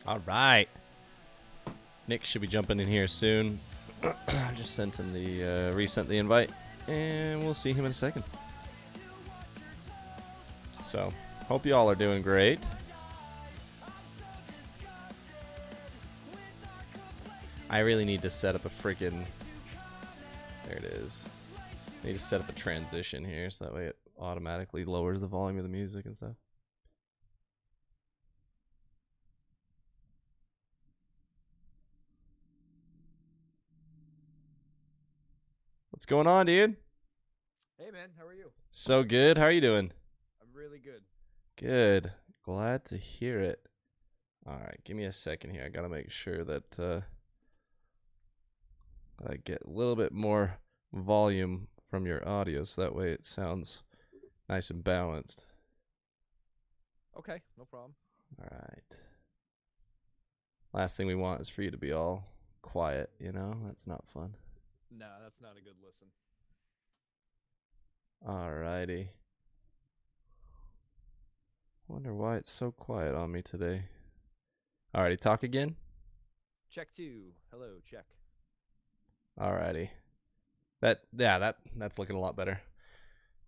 All right. Nick should be jumping in here soon. I just sent him resent the invite, and we'll see him in a second. So, hope you all are doing great. I really need to set up a freaking... There it is. I need to set up a transition here, so that way it automatically lowers the volume of the music and stuff. What's going on, dude? Hey, man. How are you? So good. How are you doing? I'm really good. Good. Glad to hear it. All right, give me a second here. I gotta make sure that I get a little bit more volume from your audio, so that way it sounds nice and balanced. Okay, no problem. All right. Last thing we want is for you to be all quiet, you know? That's not fun. No, that's not a good listen. All righty. Wonder why it's so quiet on me today. All righty, talk again? Check 2. Hello, check. All righty. That's looking a lot better.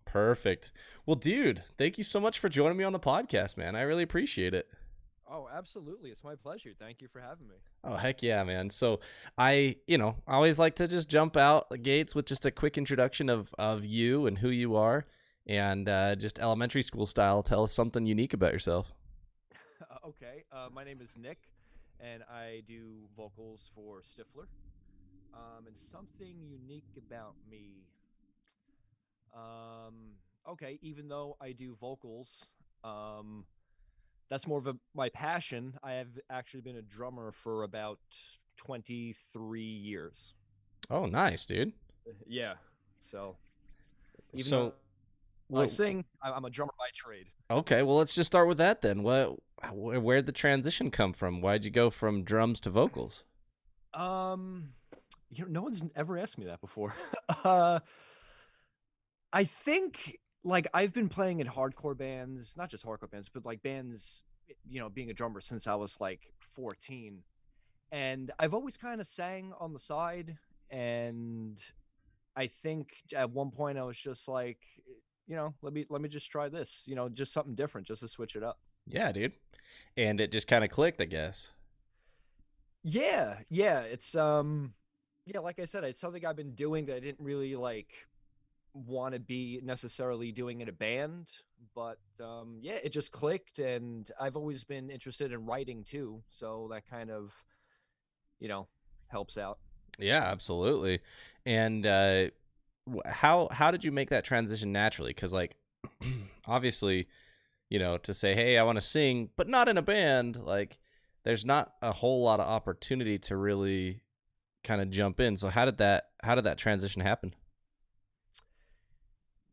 Perfect. Well, dude, thank you so much for joining me on the podcast, man. I really appreciate it. Oh, absolutely. It's my pleasure. Thank you for having me. Oh, heck yeah, man. So I always like to just jump out the gates with just a quick introduction of you and who you are, and just elementary school style, tell us something unique about yourself. Okay, my name is Nick, and I do vocals for Stifler. And something unique about me. Okay, even though I do vocals, um, that's more of my passion. I have actually been a drummer for about 23 years. Oh, nice, dude. Yeah, so even though So, I what? sing, I'm a drummer by trade. Okay, well, let's just start with that then. Where'd the transition come from? Why'd you go from drums to vocals? Um, no one's ever asked me that before. uh, I think like I've been playing in hardcore bands, not just hardcore bands, but like bands, being a drummer since I was like 14. And I've always kind of sang on the side. And I think at one point I was just like, let me just try this, just something different, just to switch it up. Yeah, dude. And it just kind of clicked, I guess. Yeah, it's yeah, like I said, it's something I've been doing that I didn't really like want to be necessarily doing in a band, but yeah, it just clicked, and I've always been interested in writing too, so that kind of, you know, helps out. Yeah, absolutely. And how did you make that transition naturally? Because like, obviously, to say, hey, I want to sing, but not in a band, like, there's not a whole lot of opportunity to really kind of jump in. So how did that transition happen?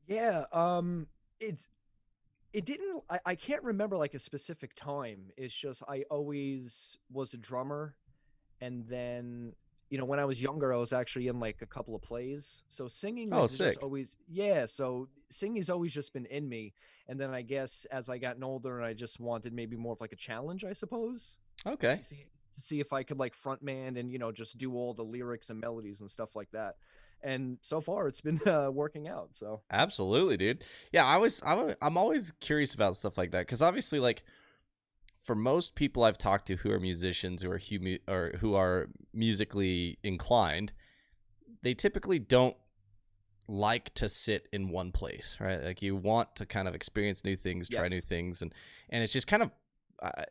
Yeah, it's it didn't I can't remember like a specific time. It's just I always was a drummer, and then when I was younger I was actually in like a couple of plays, so singing Oh, is just sick. always, yeah, so singing's always just been in me. And then I guess as I gotten older and I just wanted maybe more of like a challenge, I suppose, Okay. to see if I could like frontman and just do all the lyrics and melodies and stuff like that. And so far it's been working out. So Absolutely, dude. Yeah, I'm always curious about stuff like that because obviously, like, for most people I've talked to who are musicians or who are musically inclined, they typically don't like to sit in one place, right? Like, you want to kind of experience new things, try new yes. things, and it's just kind of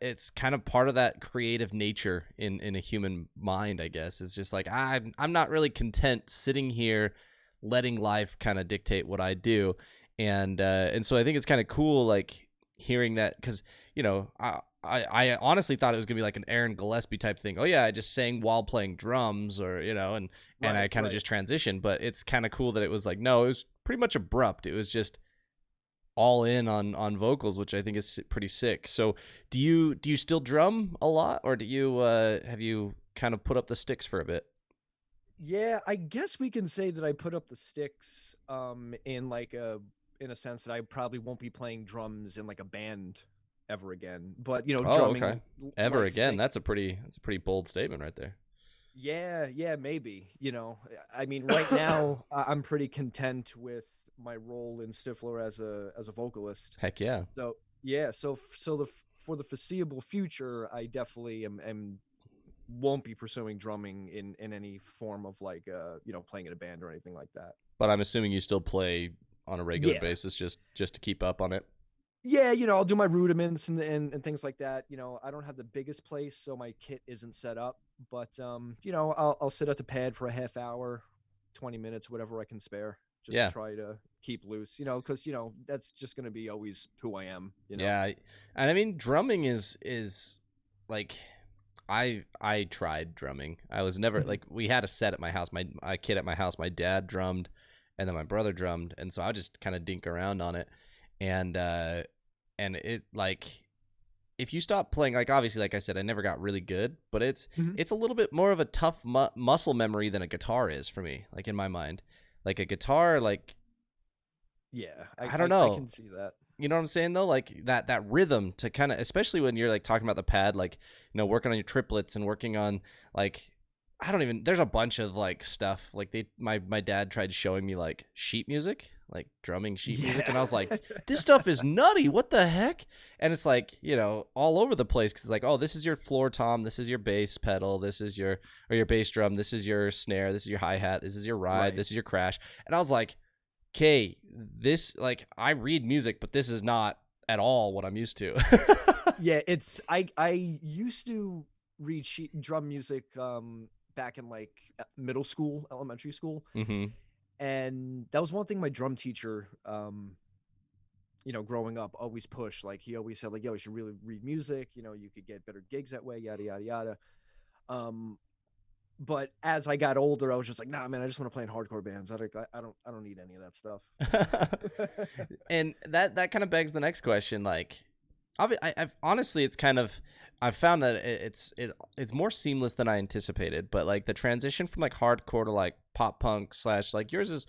it's kind of part of that creative nature in a human mind, I guess. It's just like I'm not really content sitting here letting life kind of dictate what I do, and so I think it's kind of cool, like, hearing that, because I honestly thought it was gonna be like an Aaron Gillespie type thing. Oh yeah, I just sang while playing drums, or and I Right, kind of right. just transitioned. But it's kind of cool that it was like, no, it was pretty much abrupt. It was just all in on vocals, which I think is pretty sick. So do you still drum a lot, or do you have you kind of put up the sticks for a bit? Yeah, I guess we can say that I put up the sticks in like a in a sense that I probably won't be playing drums in like a band ever again. But Oh, okay. drumming, Ever like again? sing. That's a pretty bold statement right there. Yeah, yeah, maybe. I mean, right now I'm pretty content with my role in Stifler as a vocalist. Heck yeah. So yeah, for the foreseeable future, I definitely am won't be pursuing drumming in any form of like playing in a band or anything like that. But I'm assuming you still play on a regular Yeah. basis just to keep up on it. Yeah, I'll do my rudiments and things like that. I don't have the biggest place, so my kit isn't set up. But I'll sit at the pad for a half hour, 20 minutes, whatever I can spare, just to Yeah. try to keep loose. Because that's just gonna be always who I am. Yeah. And I mean drumming is like I tried drumming. I was never Mhm. like we had a set at my house. My kid at my house, my dad drummed and then my brother drummed and so I just kind of dink around on it. And it like if you stop playing, like obviously like I said I never got really good, but it's Mhm. it's a little bit more of a tough muscle memory than a guitar is for me, like in my mind. Like a guitar, like Yeah, I don't I know. can see that. You know what I'm saying though? Like that rhythm to kind of, especially when you're like talking about the pad, like working on your triplets and working on like I don't even. There's a bunch of like stuff like my dad tried showing me like sheet music, like drumming sheet music, Yeah. and I was like, this stuff is nutty. What the heck? And it's like all over the place because it's like, oh, this is your floor tom, this is your bass pedal, this is your bass drum, this is your snare, this is your hi hat, this is your ride, Right. this is your crash, and I was like, okay, this like I read music, but this is not at all what I'm used to. Yeah, it's I used to read drum music back in like middle school, elementary school, hmm and that was one thing my drum teacher growing up always pushed. Like he always said like, yo, you should really read music, you could get better gigs that way, yada yada yada. Um but as I got older, I was just like, nah, man, I just want to play in hardcore bands. I don't need any of that stuff. And that kind of begs the next question. Like, I've honestly, it's kind of I've found that it's more seamless than I anticipated. But like the transition from like hardcore to like pop punk slash like yours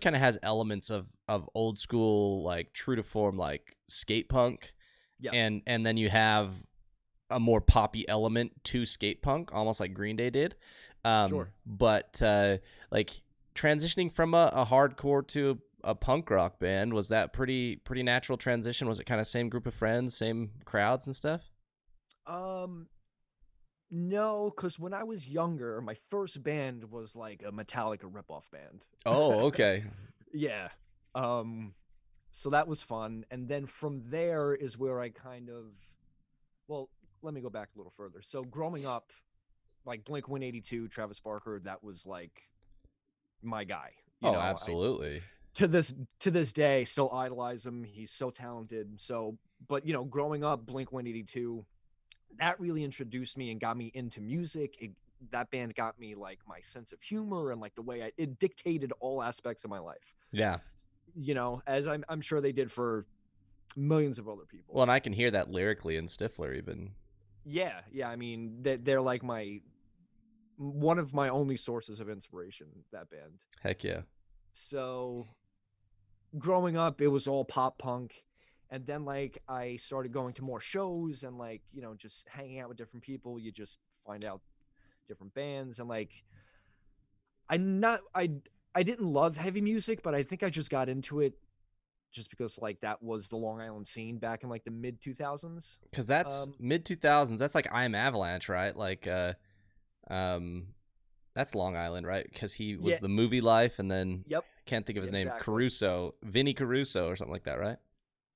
kind of has elements of old school like true to form like skate punk, Yes, and then you have a more poppy element to skate punk, almost like Green Day did. sure. But like transitioning from a hardcore to a punk rock band, was that pretty natural transition? Was it kind of same group of friends, same crowds and stuff? Um, no, because when I was younger, my first band was like a Metallica ripoff band. Oh, okay. Yeah. Um, so that was fun. And then from there is where I kind of, well, let me go back a little further. So growing up, like Blink 182, Travis Barker, that was like my guy. Oh, I absolutely. to this day still idolize him. He's so talented. So, but growing up, Blink 182, that really introduced me and got me into music. That band got me like my sense of humor and like the way it dictated all aspects of my life. Yeah. As I'm sure they did for millions of other Well, people. and I can hear that lyrically in Stifler even. Yeah, yeah. I mean, they're like my one of my only sources of inspiration. That band. Heck yeah. So growing up, it was all pop punk. And then like I started going to more shows and like, just hanging out with different people. You just find out different bands and like I not I didn't love heavy music, but I think I just got into it just because like that was the Long Island scene back in like the mid 2000s. Because that's Um mid 2000s. That's like I Am Avalanche, right? Like um that's Long Island, right? Because he was yeah, the movie Life, and then yep, I can't think of his name, exactly. Caruso, Vinny Caruso, or something like that, right?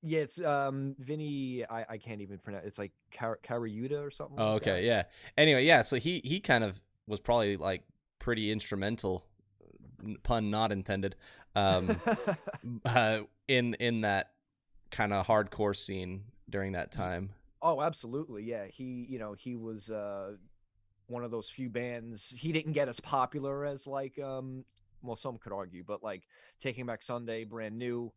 Yeah, it's Vinny, I can't even pronounce, it's like Cariuta or something Oh, like that. okay, yeah. Anyway, yeah. So he kind of was probably like pretty instrumental, pun not intended, um, in that kind of hardcore scene during that Ye- time. oh, absolutely. Yeah, he was one of those few bands. He didn't get as popular as like well, some could argue, but like Taking Back Sunday, Brand New,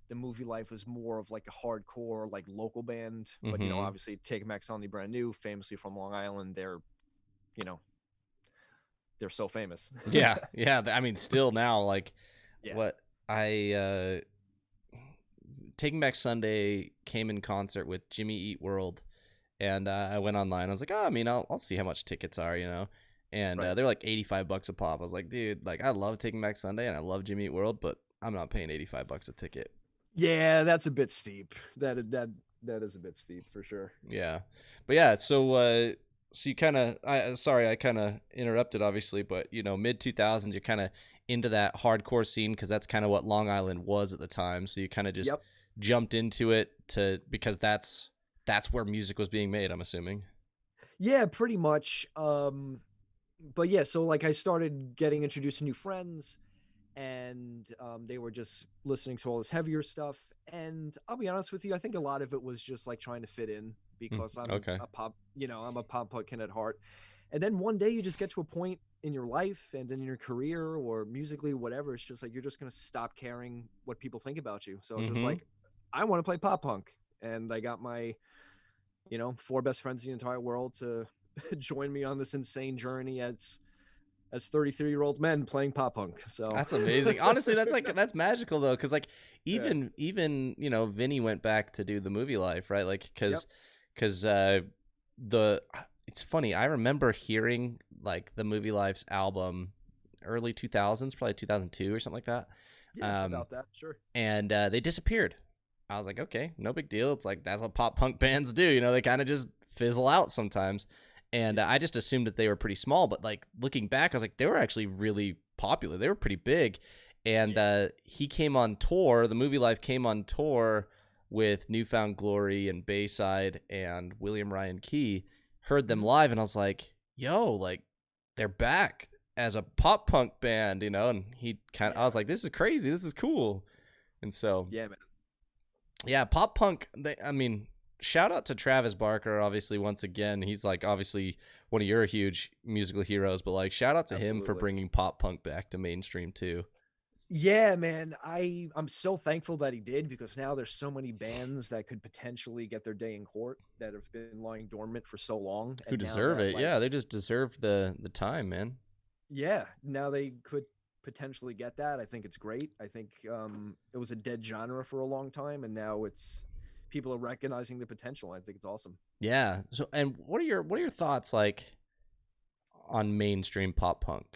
the movie Life was more of like a hardcore like local band. But hmm obviously Taking Back Sunday, Brand New, famously from Long Island, you know they're so famous. Yeah, yeah. I mean, still now, like Yeah. what I Taking Back Sunday came in concert with Jimmy Eat World, and I went online. I was like, oh, I mean, I'll see how much tickets are, you know. And Right. they're like $85 a pop. I was like, dude, like I love Taking Back Sunday and I love Jimmy Eat World, but I'm not paying $85 a ticket. Yeah, that's a bit steep. That is a bit steep for sure. Yeah, but yeah, so you kind of, sorry, I kind of interrupted, obviously, but you know, mid 2000s, you're kind of into that hardcore scene because that's kind of what Long Island was at the time. So you kind of just Yep. jumped into it to because that's where music was being made. I'm assuming. Yeah, pretty much. But yeah, so like I started getting introduced to new friends, and they were just listening to all this heavier stuff. And I'll be honest with you, I think a lot of it was just like trying to fit in because Okay. I'm a pop punk kid at heart. And then one day you just get to a point in your life and in your career or musically, whatever. It's just like you're just gonna stop caring what people think about you. So it's just Mm-hmm. like I want to play pop punk, and I got my four best friends in the entire world to join me on this insane journey as 33-year-old men playing pop punk. So That's amazing. Honestly, that's like that's magical though, because like yeah, even you know Vinny went back to do the movie life, right? Like yep, because the it's funny. I remember hearing like the movie life's album early 2000s, probably 2002 or something like that. yeah, Um, about that, sure. and they disappeared. I was like, okay, no big deal. It's like that's what pop punk bands do, you know. They kind of just fizzle out sometimes. And Yeah, I just assumed that they were pretty small, but like looking back, I was like, they were actually really popular. They were pretty big. And yeah. he came on tour. The Movie Life came on tour with Newfound Glory and Bayside and William Ryan Key. Heard them Mhm. live, and I was like, yo, like they're back as a pop punk band, you know. And I Yeah, was like, this is crazy. This is cool. And so yeah, man. yeah, pop punk. I mean, shout out to Travis Barker. Obviously, once again, he's like obviously one of your huge musical heroes. But like, shout out to him for Absolutely. bringing pop punk back to mainstream too. Yeah, man. I'm so thankful that he did because now there's so many bands that could potentially get their day in court that have been lying dormant for so long, Who and now deserve that it? like Yeah, they just deserve the time, man. yeah, now they could potentially get that. I think it's great. I think it was a dead genre for a long time, and now it's people are recognizing the potential. I think it's awesome. Yeah. So, and what are your thoughts like on mainstream pop punk?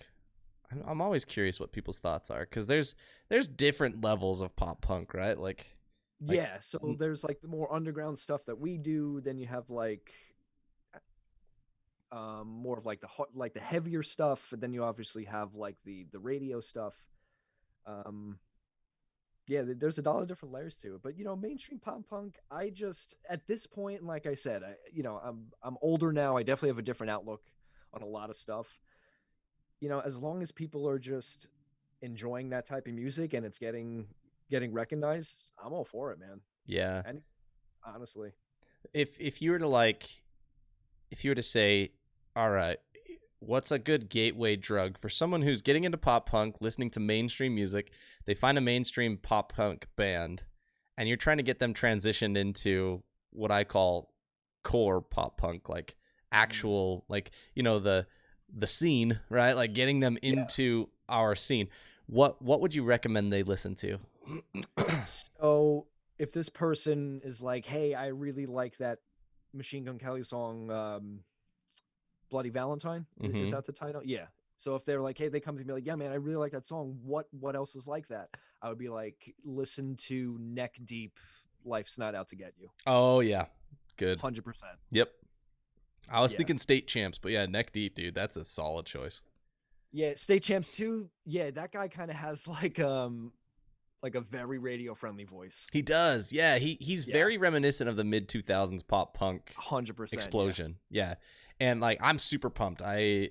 I'm always curious what people's thoughts are because there's different levels of pop punk, right? Like Yeah, so there's like the more underground stuff that we do. Then you have like more of like like the heavier stuff. And then you obviously have like the radio stuff. Um, yeah, there's a lot of different layers to it. But mainstream pop punk, I just at this point, and like I said, I'm older now. I definitely have a different outlook on a lot of stuff. As long as people are just enjoying that type of music and it's getting recognized, I'm all for it, man. yeah. And honestly, If you were to like if you were to say, all right, what's a good gateway drug for someone who's getting into pop punk, listening to mainstream music, they find a mainstream pop punk band, and you're trying to get them transitioned into what I call core pop punk, like mm, actual, like, you know, the scene, right? Like getting them yeah. into our scene. What would you recommend they listen to? So if this person is like, "Hey, I really like that Machine Gun Kelly song, Bloody Valentine," is Mm-hmm. that the title? Yeah. So if they're like, "Hey," they come to me like, "Yeah, man, I really like that song. What else is like that?" I would be like, "Listen to Neck Deep, Life's Not Out to Get You." Oh yeah, good. 100%. Yep. I was Yeah. thinking state champs, but yeah, neck deep, dude. That's a solid choice. Yeah, State Champs too. Yeah, that guy kind of has like a very radio friendly voice. He does. Yeah, he's Yeah. very reminiscent of the mid 2000s pop punk 100%, yeah. explosion. Yeah. And like I'm super pumped. I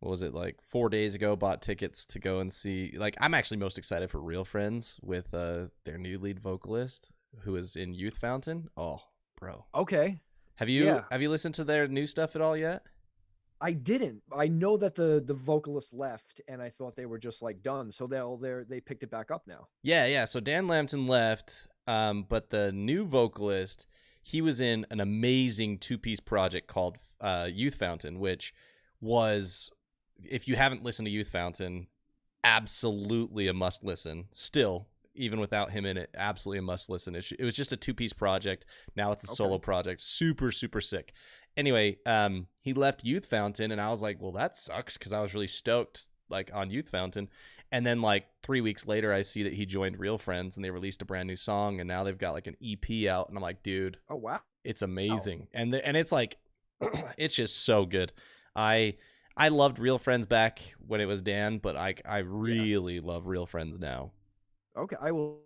what was it like 4 days ago bought tickets to go and see, like I'm actually most excited for Real Friends with their new lead vocalist who is in Youth Fountain. Oh, bro. Okay. Have you Yeah. have you listened to their new stuff at all yet? I didn't. I know that the vocalist left, and I thought they were just like done. So they picked it back up now. Yeah, yeah. So Dan Lambton left, but the new vocalist, he was in an amazing two-piece project called Youth Fountain, which was, if you haven't listened to Youth Fountain, absolutely a must listen. Still, even without him in it, absolutely a must listen. It was just a 2-piece project. Now it's a Okay. solo project. Super, super sick. Anyway, he left Youth Fountain, and I was like, well, that sucks, because I was really stoked like on Youth Fountain. And then like 3 weeks later, I see that he joined Real Friends, and they released a brand new song, and now they've got like an EP out, and I'm like, dude, Oh wow. it's amazing. And it's like it's just so good. I loved Real Friends back when it was Dan, but I Yeah. really love Real Friends now. Okay. Will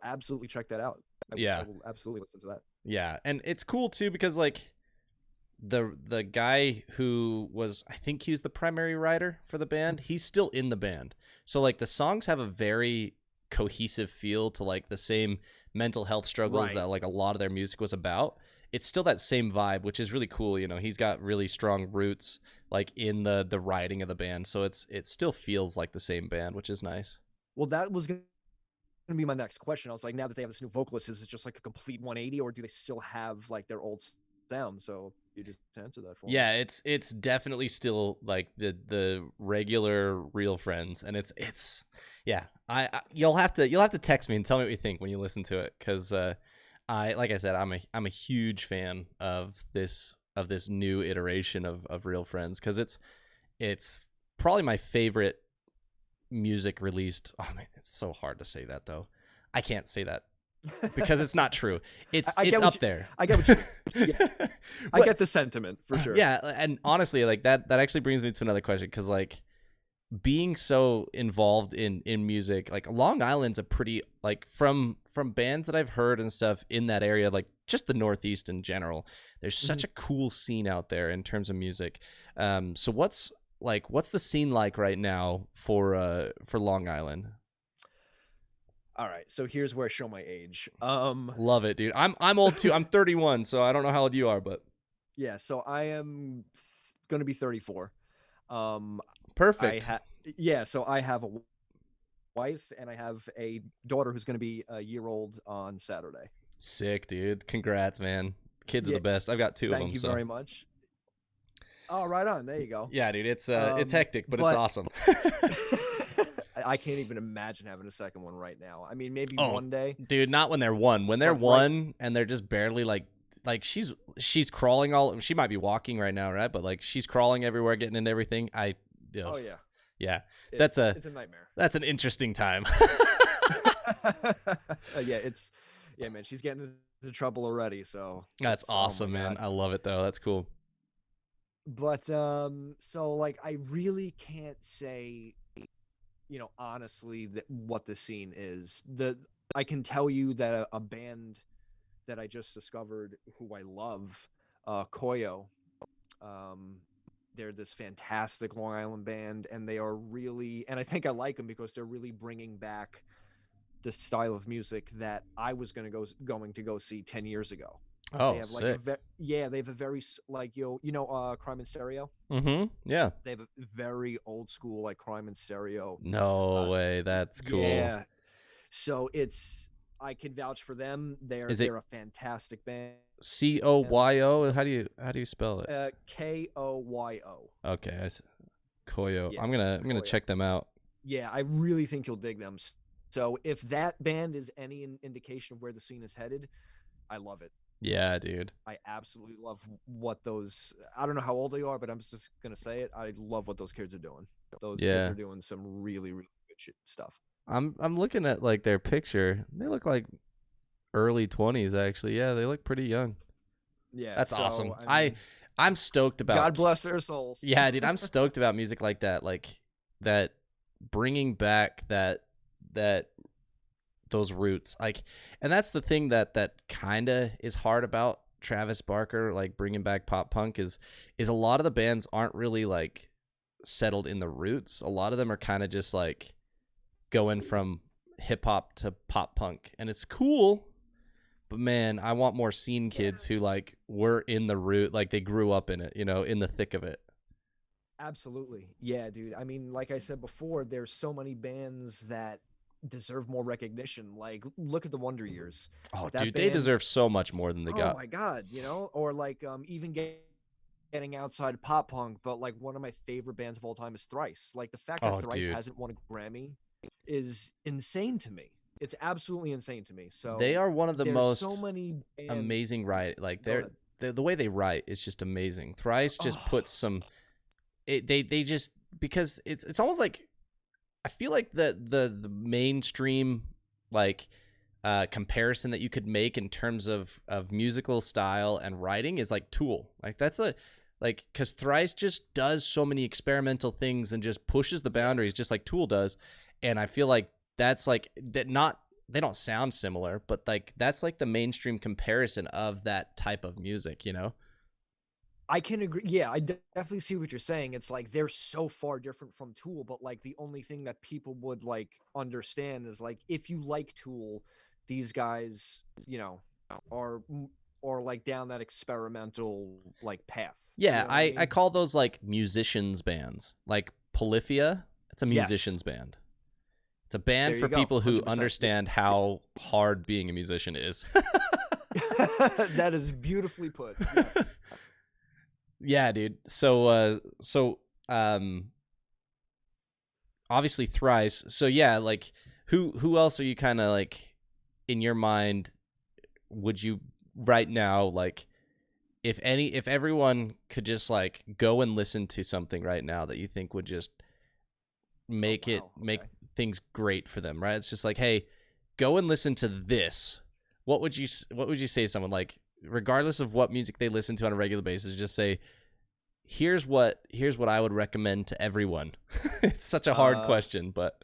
absolutely check that out. I Yeah. will absolutely listen to that. Yeah. And it's cool too, because like the guy who was, I think he was the primary writer for the band, he's still in the band. So like the songs have a very cohesive feel to like the same mental health struggles Right. that like a lot of their music was about. It's still that same vibe, which is really cool. You know, he's got really strong roots like in the writing of the band, so it still feels like the same band, which is nice. Well, that was going to be my next question. I was like, now that they have this new vocalist, is it just like a complete 180, or do they still have like their old sound? So you just answer that for me. Yeah, it's definitely still like the regular Real Friends, and it's yeah. You'll have to text me and tell me what you think when you listen to it, because like I said, I'm a huge fan of this new iteration of Real Friends, because it's probably my favorite music released. Oh man, it's so hard to say that though. I can't say that because it's not true. It's up there. I get what you mean. Yeah. I get the sentiment for sure. Yeah, and honestly, like that actually brings me to another question, because like being so involved in music, like Long Island's a pretty, like from bands that I've heard and stuff in that area, like just the Northeast in general, there's such a cool scene out there in terms of music. So what's the scene like right now for Long Island? All right, so here's where I show my age. Love it, dude. I'm old too. I'm 31, so I don't know how old you are, but Yeah, so I am going to be 34. perfect. Yeah, so I have a wife and I have a daughter who's going to be a year old on Saturday. Sick, dude. Congrats, man. Kids are Yeah, the best. I've got 2 of thank them, you so very much. Oh, right on. There you go. yeah, dude. It's hectic, but it's awesome. I can't even imagine having a second one right now. I mean, maybe Oh, one day. dude, not when they're one. When they're But one and they're just barely like she's crawling all. She might be walking right now, right? But like she's crawling everywhere, getting into everything. Oh yeah, yeah. it's a nightmare. That's an interesting time. Yeah, man. She's getting into trouble already. So That's awesome, oh man. God. I love it though. That's cool. But so like I really can't say, honestly, what the scene is. I can tell you that a band that I just discovered who I love, Koyo, they're this fantastic Long Island band, and they are really, and I think I like them because they're really bringing back the style of music that I was going to go see 10 years ago. They Oh, have like sick. they have a very like Crime and Stereo. Mm-hmm. Yeah. They have a very old school like Crime and Stereo. No way. That's cool. Yeah. So I can vouch for them. They're a fantastic band. Koyo? How do you spell it? Koyo. Okay, Koyo. Yeah, I'm gonna Koyo. check them out. Yeah, I really think you'll dig them. So if that band is any indication of where the scene is headed, I love it. Yeah, dude. I absolutely love what those. I don't know how old they are, but I'm just gonna say it. I love what those kids are doing. Those kids are doing some really, really good stuff. I'm looking at like their picture. They look like early 20s actually. Yeah, they look pretty young. Yeah, That's awesome. I mean, I'm stoked about. God bless their souls. Yeah, dude, I'm stoked about music like that. Like that, bringing back that those roots. Like, and that's the thing that kind of is hard about Travis Barker, like bringing back pop punk, is a lot of the bands aren't really like settled in the roots. A lot of them are kind of just like going from hip hop to pop punk, and it's cool. But man, I want more scene kids who like were in the root, like they grew up in it, in the thick of it. Absolutely. Yeah, dude. I mean, like I said before, there's so many bands that deserve more recognition. Like, look at the Wonder Years. Oh, That dude, they band, deserve so much more than they got. oh my God, or like even getting outside pop punk, but like one of my favorite bands of all time is Thrice. Like the fact that Oh, Thrice dude. hasn't won a Grammy is insane to me. It's absolutely insane to me. They So are one of the there's so most many bands. amazing write. Like Go ahead. the way they write is just amazing. Thrice just Oh, puts some. They just because it's almost like I feel like the mainstream like comparison that you could make in terms of musical style and writing is like Tool. Like that's a like because Thrice just does so many experimental things and just pushes the yeah. boundaries just like Tool does, and I feel like that's like that not they don't sound similar, but like that's like the mainstream comparison of that type of music, you know? I can agree. Yeah, I definitely see what you're saying. It's like they're so far different from Tool, but like the only thing that people would like understand is like if you like Tool, these guys, are are like down that experimental like path. You Yeah, know what I I mean? call those like musicians bands. Like Polyphia, it's a Yes. musicians band. It's a band There for you go. people who 100%. Yep. understand how hard being a musician is. That is beautifully put. Yes. Yeah, dude. So obviously Thrice. So yeah, like who else are you kind of like in your mind would you right now like if everyone could just like go and listen to something right now that you think would just Oh make wow. Okay. things great for them, right? It's just like, hey, go and listen to this. What would you say to someone like regardless of what music they listen to on a regular basis, just say here's what I would recommend to everyone. It's such a hard Uh question, but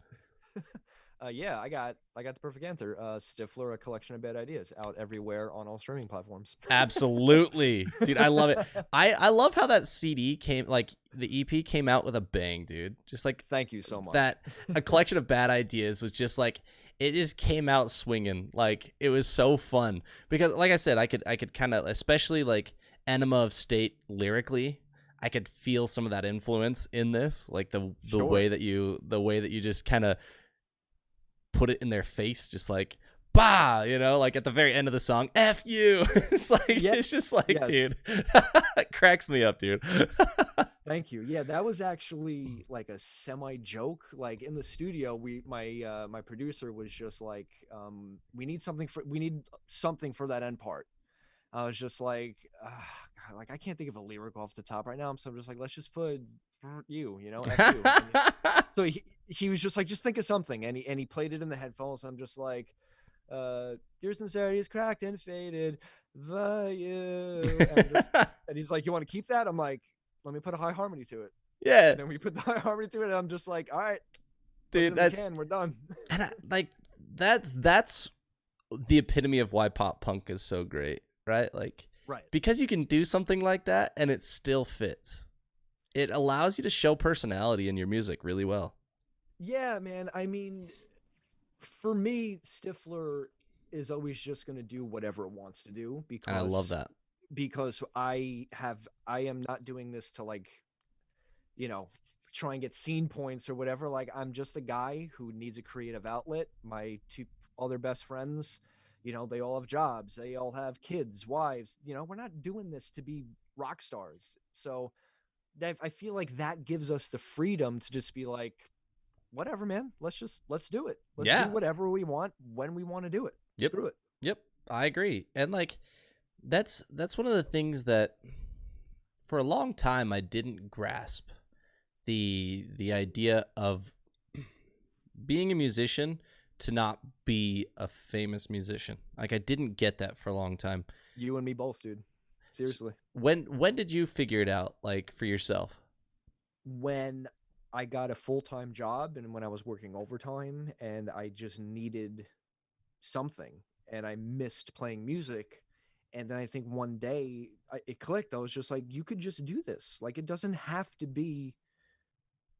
yeah, I got the perfect answer. Stifler, a collection of bad ideas, out everywhere on all streaming platforms. absolutely, dude, I love it. I love how that CD came like the EP came out with a bang, dude. Just like Thank you so much. that a collection of bad ideas was just like it just came out swinging. Like it was so fun because like I said, I could kind of especially like Enema of State lyrically, I could feel some of that influence in this, like the Sure. way that you just kind of put it in their face, just like bah, like at the very end of the song, F you. It's like Yeah. it's just like, Yes. dude, it cracks me up, dude. Thank you. Yeah, that was actually like a semi joke. Like in the studio, my producer was just like, we need something for that end part. I was just like, God, like I can't think of a lyric off the top right now. So I'm just like, let's just put F you. And so he was just like, just think of something, and he played it in the headphones. I'm just like, your sincerity is cracked and faded, the you, and he's like, you want to keep that? I'm like, let me put a high harmony to it, Yeah, and then we put the high harmony to it, and I'm just like, all right, put it dude, in the that's can, we're done. and like that's the epitome of why pop punk is so great, right? Like Right. because you can do something like that and it still fits. It allows you to show personality in your music really well. Yeah, man. I mean, for me, Stifler is always just going to do whatever it wants to do And I love because that. I am not doing this to like, you know, try and get scene points or whatever. Like I'm just a guy who needs a creative outlet. My two other best friends, they all have jobs, they all have kids, wives. We're not doing this to be rock stars. So I feel like that gives us the freedom to just be like, whatever, man. Let's do it. Let's do Yeah. whatever we want when we want to do it. Yep. Screw it. Yep. I agree. And like that's one of the things that for a long time I didn't grasp the idea of being a musician to not be a famous musician. Like I didn't get that for a long time. You and me both, dude. Seriously. When did you figure it out like for yourself? When I got a full-time job and when I was working overtime and I just needed something and I missed playing music. And then I think one day it clicked. I was just like, you could just do this. Like, it doesn't have to be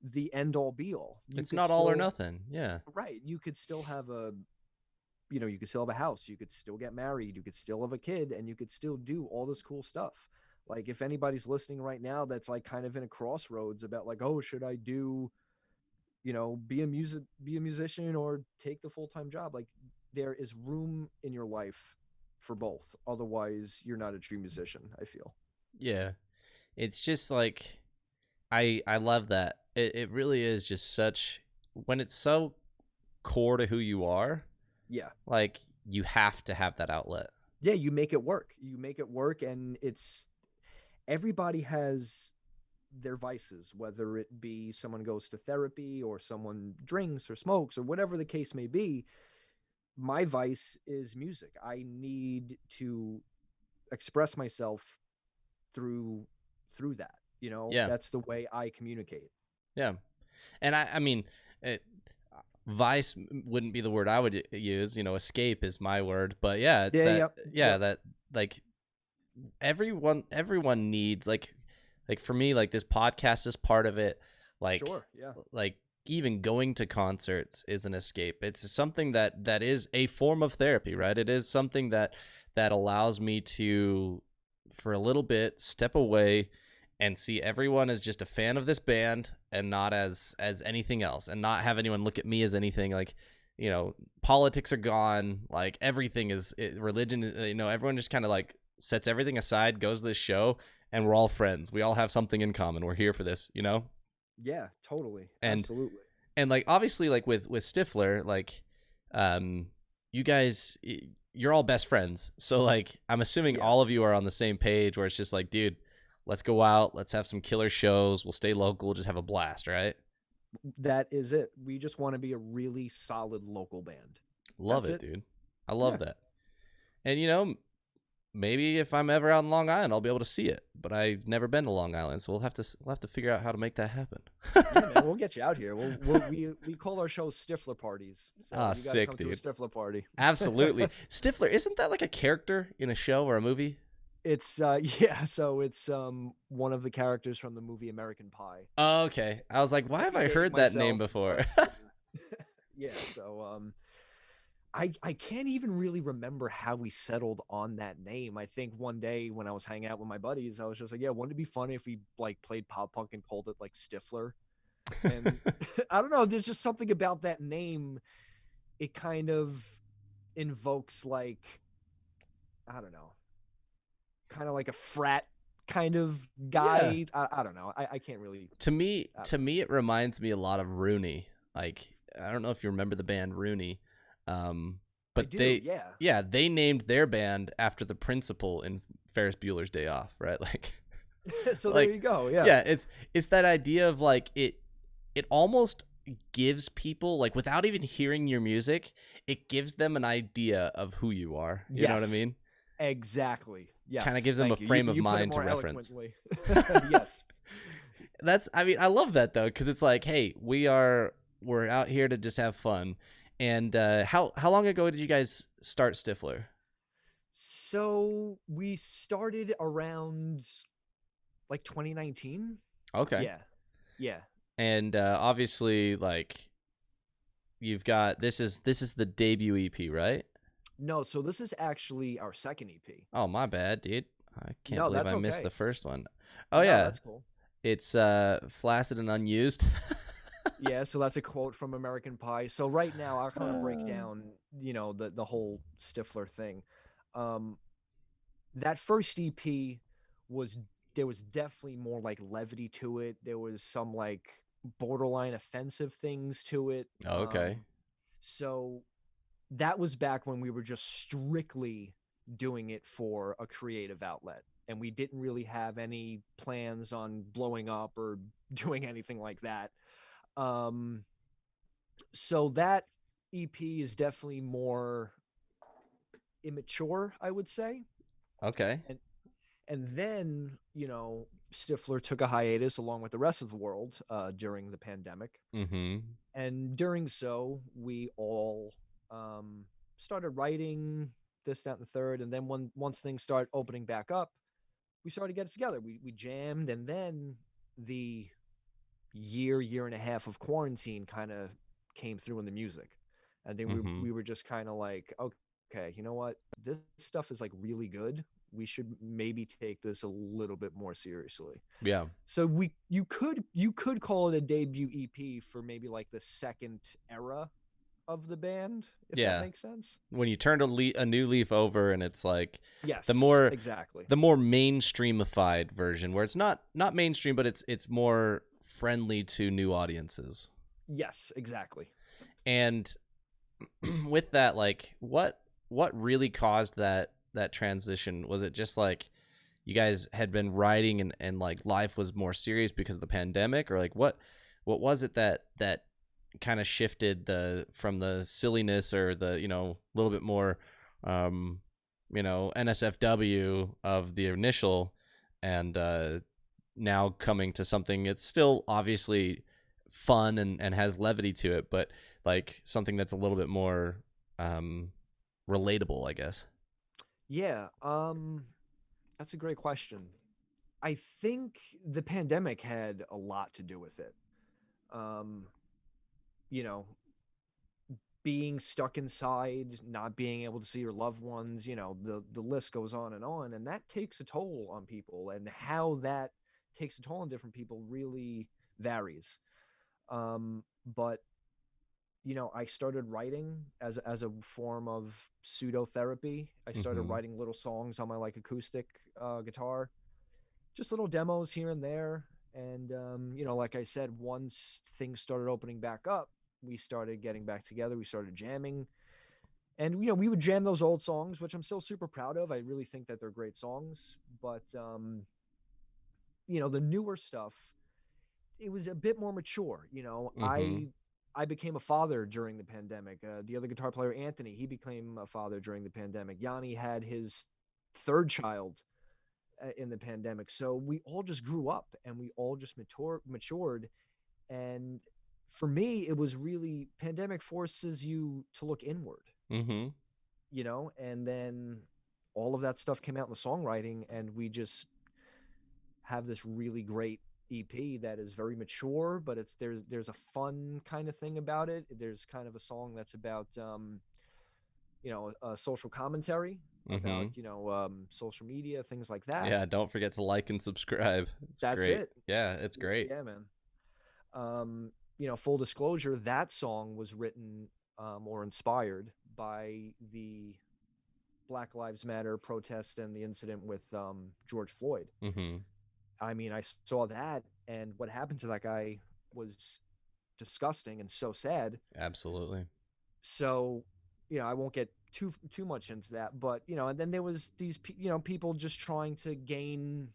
the end all be all. You It's could not all or still, nothing. Yeah. right. You could still have you could still have a house. You could still get married. You could still have a kid and you could still do all this cool stuff. Like, if anybody's listening right now that's like kind of in a crossroads about like, oh, should I do be a musician or take the full-time job, like there is room in your life for both, otherwise you're not a true musician, I feel. Yeah. It's just like I love that. It really is just such when it's so core to who you are, Yeah. Like you have to have that outlet. Yeah, you make it work. You make it work, and it's everybody has their vices, whether it be someone goes to therapy or someone drinks or smokes or whatever the case may be. My vice is music. I need to express myself through that. Yeah. That's the way I communicate. Yeah. And I mean, it, vice wouldn't be the word I would use. Escape is my word. But yeah, it's Yeah, that. yep, Yeah, yep. that like everyone needs like for me, like this podcast is part of it. Like Sure, yeah. like even going to concerts is an escape. It's something that is a form of therapy, right? It is something that allows me to, for a little bit, step away and see everyone as just a fan of this band and not as anything else, and not have anyone look at me as anything. Like, politics are gone, like everything is religion, everyone just kind of like sets everything aside, goes to this show, and we're all friends. We all have something in common. We're here for this. Yeah, totally. and Absolutely. and like obviously, like with Stifler, like you guys, you're all best friends, so like I'm assuming Yeah. all of you are on the same page where it's just like, dude, let's go out, let's have some killer shows, we'll stay local, just have a blast, right? That is it. We just want to be a really solid local band. Love That's it, it. dude. I love Yeah. that. And maybe if I'm ever out in Long Island, I'll be able to see it. But I've never been to Long Island, so we'll have to figure out how to make that happen. Yeah, man, we'll get you out here. We call our shows Stifler parties. So Ah, you got to sick, come to a dude. Stifler party. Absolutely. Stifler, isn't that like a character in a show or a movie? It's yeah, so it's one of the characters from the movie American Pie. Oh, okay. I was like, why Not have to I date heard that name myself, before? but yeah, so I can't even really remember how we settled on that name. I think one day when I was hanging out with my buddies, I was just like, yeah, wouldn't it be funny if we like played pop punk and called it like Stifler? And I don't know, there's just something about that name. It kind of invokes like, I don't know, kind of like a frat kind of Yeah. guy. I don't know. I can't really. To me, it reminds me a lot of Rooney. Like, I don't know if you remember the band Rooney, I but do. Yeah. they named their band after the principal in Ferris Bueller's Day Off, right? Like, So there like, you go. Yeah. yeah, it's that idea of like it almost gives people, like, without even hearing your music, it gives them an idea of who you are. You know what I Yes. mean? Exactly. Kind of Yes. gives them a Thank you. frame of You put it mind to more reference. eloquently. Yes. I mean, I love that though, because it's like, hey, we're out here to just have fun. And how long ago did you guys start Stifler? So we started around like 2019. Okay. Yeah. Yeah. And obviously, like, you've got this is the debut EP, right? No, so this is actually our second EP. Oh, my bad, dude. I can't No, believe that's I missed the okay. first one. Oh No, yeah, that's cool. it's flaccid and unused. Yeah, so that's a quote from American Pie. So right now I'll kind of break Uh, down, the whole Stifler thing. Um, that first EP was there was definitely more like levity to it. There was some like borderline offensive things to it. oh, okay. So that was back when we were just strictly doing it for a creative outlet. And we didn't really have any plans on blowing up or doing anything like that. Um, so that EP is definitely more immature, I would say. Okay. And then, Stifler took a hiatus along with the rest of the world during the pandemic. Mm-hmm. And during so, we all started writing this, that, and the third. And then once things started opening back up, we started to get it together. We jammed, and then the year and a half of quarantine kind of came through in the music. And then Mm-hmm. we were just kind of like, okay, you know what? This stuff is like really good. We should maybe take this a little bit more seriously. Yeah. So you could call it a debut EP for maybe like the second era of the band, if that Yeah. makes sense. When you turn a new leaf over, and it's like Yes, exactly. the more mainstreamified version, where it's not mainstream, but it's more friendly to new audiences. Yes, exactly. And with that, like, what really caused that transition? Was it just like you guys had been writing and like life was more serious because of the pandemic, or like what was it that kind of shifted the from the silliness or the little bit more NSFW of the initial, and now coming to something it's still obviously fun and has levity to it, but like something that's a little bit more um relatable, I guess. Yeah, that's a great question. I think the pandemic had a lot to do with it. Um, you know, being stuck inside, not being able to see your loved ones, the list goes on, and that takes a toll on people, and how that takes a toll on different people really varies. But I started writing as a form of pseudo therapy. I started Mm-hmm. writing little songs on my like acoustic guitar, just little demos here and there. And like I said, once things started opening back up, we started getting back together. We started jamming, and we would jam those old songs, which I'm still super proud of. I really think that they're great songs. But the newer stuff, it was a bit more mature. Mm-hmm. I became a father during the pandemic. The other guitar player, Anthony, he became a father during the pandemic. Yanni had his third child in the pandemic. So we all just grew up and we all just matured. And for me, it was really pandemic forces you to look inward, Mm-hmm. and then all of that stuff came out in the songwriting, and we just have this really great EP that is very mature, but there's a fun kind of thing about it. There's kind of a song that's about a social commentary Mm-hmm. about social media, things like that. Yeah, don't forget to like and subscribe. It's That's great. it. Yeah, it's great. Yeah, man. Full disclosure, that song was written or inspired by the Black Lives Matter protest and the incident with George Floyd. Mm-hmm. I mean, I saw that, and what happened to that guy was disgusting and so sad. Absolutely. So, I won't get too much into that, but and then there was these people just trying to gain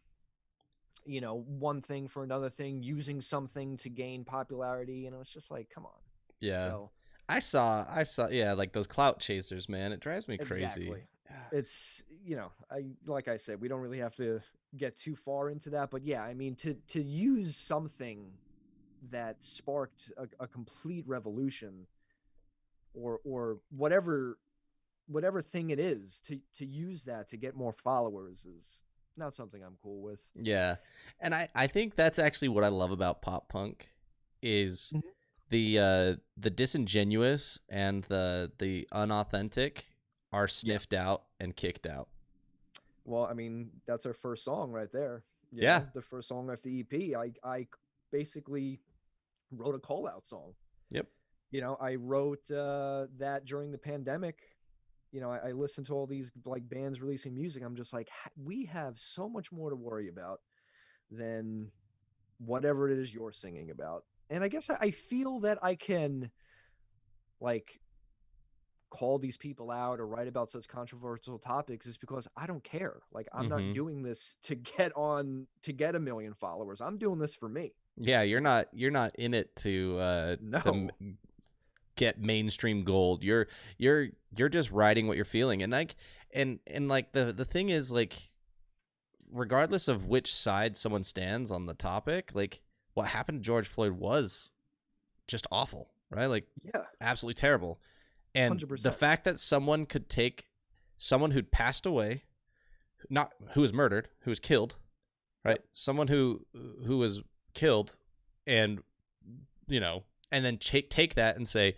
one thing for another thing, using something to gain popularity. It's just like, come on. Yeah. So I saw yeah, like those clout chasers, man. It drives me crazy. exactly. Yeah. It's I like I said, we don't really have to get too far into that, but yeah, I mean, to use something that sparked a complete revolution, or whatever thing it is, to use that to get more followers is not something I'm cool with. Yeah. And I think that's actually what I love about pop punk is Mhm. the disingenuous and the unauthentic are Yeah. sniffed out and kicked out. Well, I mean, that's our first song right there. Yeah. The first song off the EP. I basically wrote a call out song. Yep. I wrote that during the pandemic. I listened to all these like bands releasing music. I'm just like, we have so much more to worry about than whatever it is you're singing about. And I guess I feel that I can like call these people out or write about such controversial topics is because I don't care. Like, I'm not Mhm. doing this to get a million followers. I'm doing this for me. Yeah, you're not in it to No. get mainstream gold. You're just writing what you're feeling. And like and like the thing is, like, regardless of which side someone stands on the topic, like what happened to George Floyd was just awful, right? Like Yeah, absolutely terrible. And the 100%. fact that someone could take someone who'd passed away, not who was murdered, who was killed, right? Yep. Someone who was killed, and and then take that and say,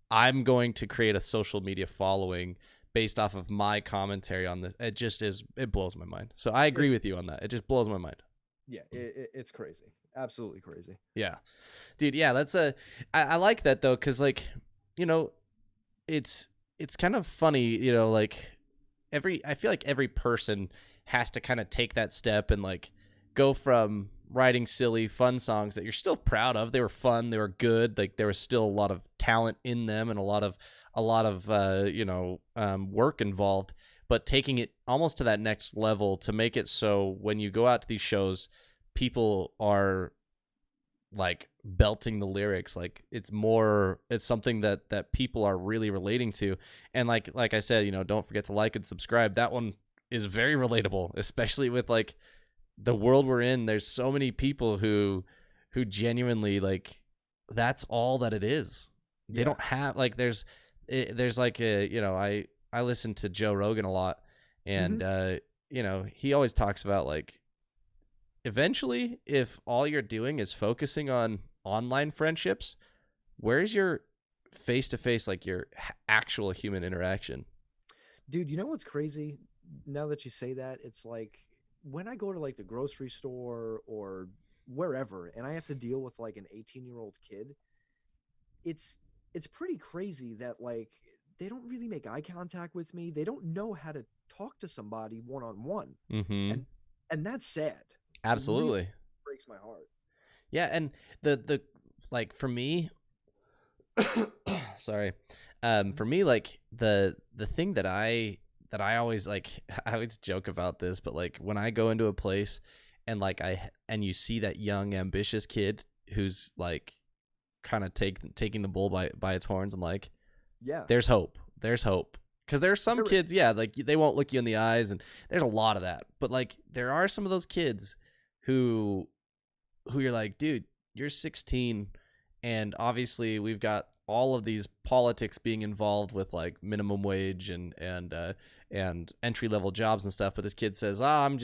I'm going to create a social media following based off of my commentary on this. It just is. It blows my mind. So I agree It's with you on that. It just blows my mind. yeah, it's crazy. Absolutely crazy. Yeah, dude. Yeah, that's a. I like that though, because like, you know, it's it's kind of funny, like I feel like every person has to kind of take that step and like go from writing silly fun songs that you're still proud of. They were fun, they were good, like there was still a lot of talent in them and a lot of a lot of work involved, but taking it almost to that next level to make it so when you go out to these shows, people are like belting the lyrics. Like it's something that people are really relating to. And like I said, don't forget to like and subscribe. That one is very relatable, especially with like the world we're in. There's so many people who genuinely, like, that's all that it is. They Yeah. don't have like there's like I listen to Joe Rogan a lot, and Hmm. he always talks about like eventually, if all you're doing is focusing on online friendships, where's your face to face, like your actual human interaction? Dude, you know what's crazy? Now that you say that, it's like when I go to like the grocery store or wherever and I have to deal with like an 18-year-old kid, it's it's pretty crazy that like they don't really make eye contact with me. They don't know how to talk to somebody one on one. Mm-hmm. And and that's sad. It really Absolutely. breaks my heart. Yeah, and the like for me, sorry, for me, like the thing that I always like, I always joke about this, but like when I go into a place and and you see that young ambitious kid who's like kind of taking the bull by its horns, I'm like, Yeah. there's hope. There's hope. Because there's some There, kids, yeah, like they won't look you in the eyes, and there's a lot of that. But like there are some of those kids who you're like, dude, you're 16, and obviously we've got all of these politics being involved with like minimum wage and entry level jobs and stuff. But this kid says, "Oh, I'm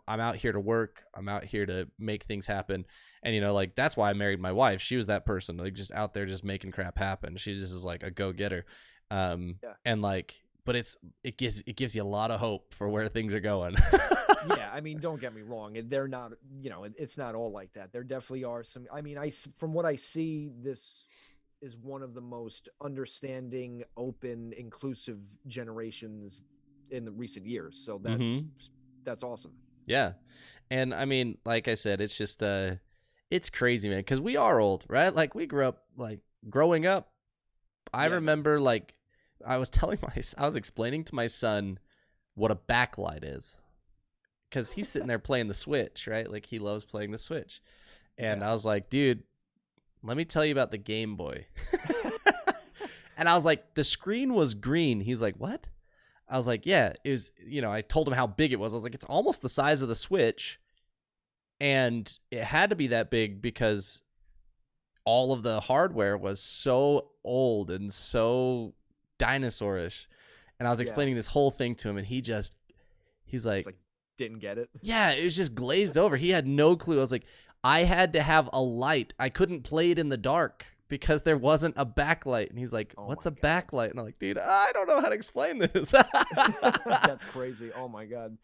out here to work. I'm out here to make things happen." And like that's why I married my wife. She was that person, like just out there just making crap happen. She just is like a go getter, yeah. and like, but it gives you a lot of hope for where things are going. Yeah, I mean, don't get me wrong. They're not, it's not all like that. There definitely are some. I mean, from what I see, this is one of the most understanding, open, inclusive generations in the recent years. So Mm-hmm. that's awesome. Yeah. And I mean, like I said, it's just it's crazy, man, cuz we are old, right? Like we grew up, like growing up, I Yeah, man. remember like I was explaining to my son what a backlight is, cuz he's sitting there playing the Switch, right? Like he loves playing the Switch. And Yeah. I was like, "Dude, let me tell you about the Game Boy." And I was like, "The screen was green." He's like, "What?" I was like, "Yeah, it was, I told him how big it was. I was like, "It's almost the size of the Switch." And it had to be that big because all of the hardware was so old and so dinosaurish. And I was Yeah. explaining this whole thing to him, and he's It's like, like didn't get it. yeah, it was just glazed over. He had no clue. I was like, I had to have a light. I couldn't play it in the dark because there wasn't a backlight. And he's like, Oh what's my a god. backlight? And I'm like, dude, I don't know how to explain this. That's crazy. Oh my god.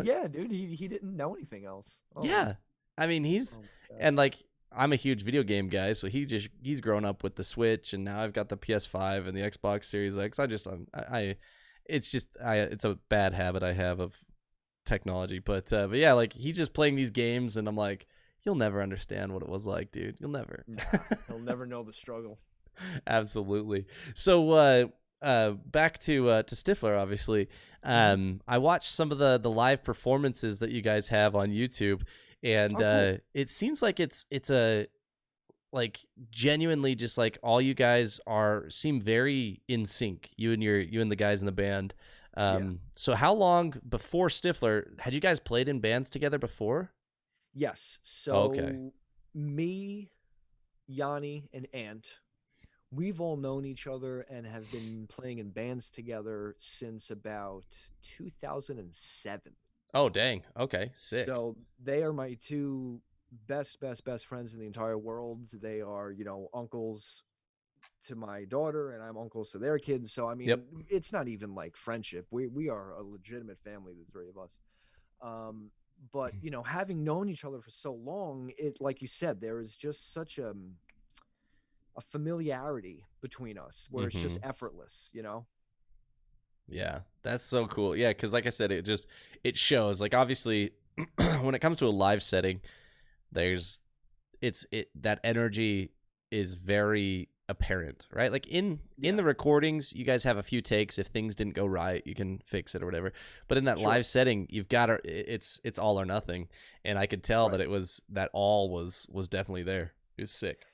Yeah, dude, he didn't know anything else. Oh, Yeah. I mean, oh my god. and like, I'm a huge video game guy, so he's grown up with the Switch, and now I've got the PS5 and the Xbox Series X. It's a bad habit I have of technology, but yeah, like he's just playing these games, and I'm like, you'll never understand what it was like, dude. You'll never. Nah, he'll never know the struggle. Absolutely. So back to Stifler, obviously. Hmm. I watched some of the live performances that you guys have on YouTube, and Oh, cool. it seems like it's a like genuinely just like all you guys seem very in sync. You and the guys in the band. Yeah. So how long before Stifler had you guys played in bands together before? Yes. Okay. So me, Yanni, and Ant, we've all known each other and have been playing in bands together since about 2007. Oh dang. Okay. Sick. So they are my two best friends in the entire world. They are, uncles to my daughter and I'm uncles to their kids. So I Yep. mean, it's not even like friendship. We are a legitimate family, the three of us. Um, but having known each other for so long, it like you said, there is just such a familiarity between us where it's just Mm-hmm. effortless. Yeah, that's so cool. Yeah, because like I said, it shows. Like obviously, when it comes to a live setting, there's that energy is very apparent, right? Like in Yeah, the recordings, you guys have a few takes. If things didn't go right, you can fix it or whatever. But in that sure. live setting, you've got to it's all or nothing. And I could tell that Right. it was that all was definitely there. It was sick.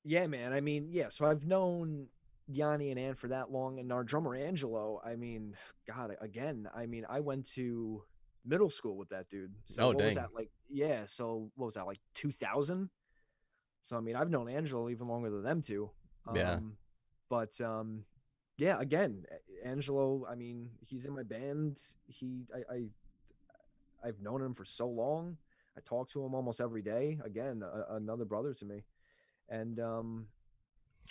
Yeah, man. I mean, yeah. So I've known Yanni and Ann for that long, and our drummer Angelo. I mean, God, again. I mean, I went to middle school with that dude. So Oh what was dang. that like? Yeah. So what was that like? 2000. So I mean, I've known Angelo even longer than them two. Yeah. Um, but yeah. Again, Angelo. I mean, he's in my band. I've known him for so long. I talk to him almost every day. Again, another brother to me. And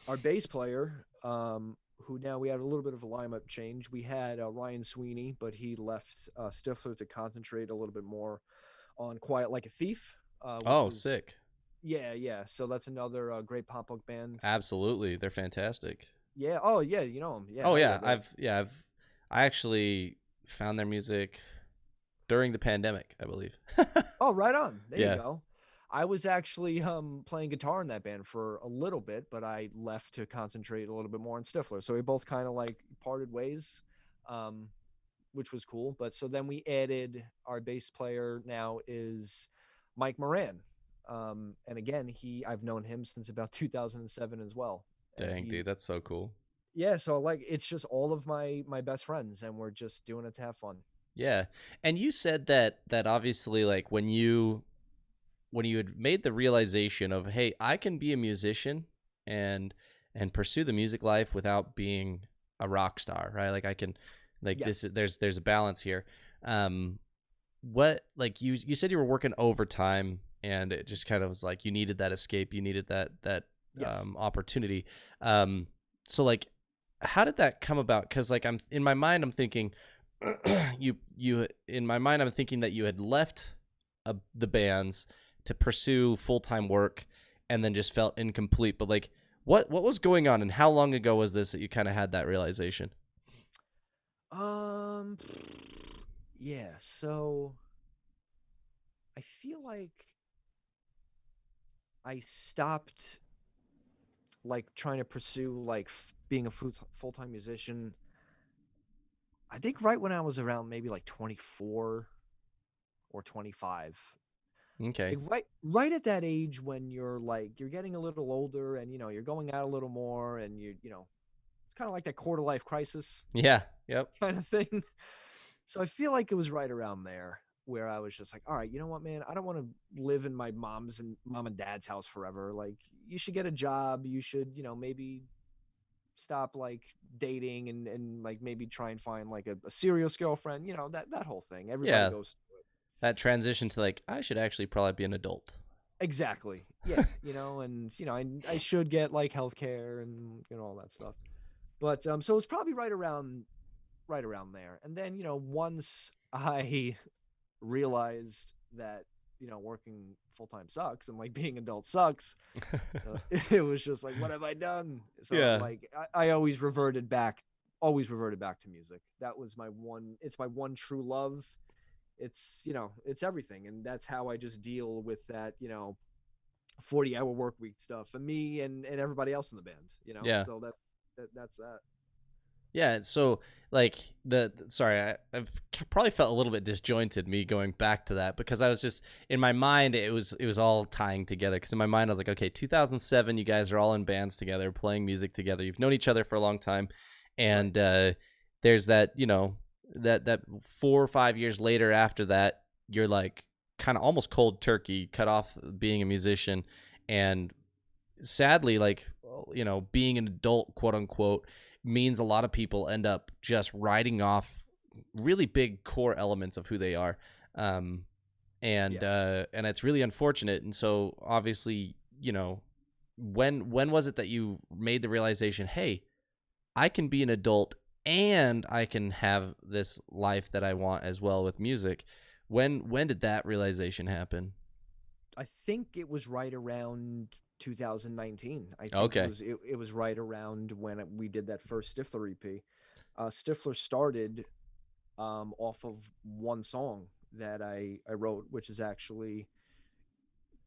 our bass player, who now we had a little bit of a lineup change. We had Ryan Sweeney, but he left Stifler to concentrate a little bit more on Quiet Like a Thief, which Oh, was, sick. yeah, yeah. So that's another great pop punk band. Absolutely. They're fantastic. Yeah. Oh, yeah. You know them. Yeah. Oh Hell yeah. yeah, They're I actually found their music during the pandemic, I believe. Oh, right on. There you Yeah. go. I was actually playing guitar in that band for a little bit, but I left to concentrate a little bit more on Stifler. So we both kind of like parted ways, um, which was cool. But so then we added our bass player now is Mike Moran. And again, I've known him since about 2007 as well. And Dang, dude, that's so cool. yeah, so like it's just all of my best friends, and we're just doing it to have fun. Yeah. And you said that obviously like when you had made the realization of, hey, I can be a musician and pursue the music life without being a rock star, right? Like I can like this Yes. there's a balance here. Um what like you said you were working overtime and it just kind of was like you needed that escape, you needed that Yes. opportunity. Um so like how did that come about? Cuz like I'm in my mind I'm thinking you in my mind I'm thinking that you had left the bands to pursue full-time work and then just felt incomplete, but like what was going on and how long ago was this that you kind of had that realization? Um, yeah, so I feel like I stopped like trying to pursue like being a full-time musician. I think right when I was around maybe like 24 or 25. Okay. Like right at that age when you're like you're getting a little older and you're going out a little more and it's kind of like that quarter life crisis Yeah. Yep. kind of thing. So I feel like it was right around there where I was just like, all right, you know what, man, I don't want to live in my mom and dad's house forever. Like, you should get a job. You should, maybe stop like dating and like maybe try and find like a serious girlfriend. That whole thing. Everybody Yeah, goes through it. that transition to like I should actually probably be an adult. Exactly. Yeah. And I should get like healthcare and all that stuff. But so it's probably right around there. And then once I realized that working full time sucks and like being adult sucks. It was just like, what have I done? So Yeah. like I always reverted back to music. That was my one. It's my one true love. It's everything, and that's how I just deal with that 40-hour work week stuff for me and everybody else in the band. Yeah. So that's that. Yeah, so like sorry, I've probably felt a little bit disjointed me going back to that because I was just in my mind it was all tying together because in my mind I was like, okay, 2007, you guys are all in bands together, playing music together. You've known each other for a long time, Right. and there's that that 4 or 5 years later after that, you're like kind of almost cold turkey, cut off being a musician, and sadly, like being an adult, quote unquote, means a lot of people end up just writing off really big core elements of who they are, um, Yeah. and it's really unfortunate. And so, obviously, when was it that you made the realization, hey, I can be an adult and I can have this life that I want as well with music? When did that realization happen? I think it was right around 2019. I think it Okay. was it was right around when we did that first Stifler EP. Stifler started off of one song that I wrote, which is actually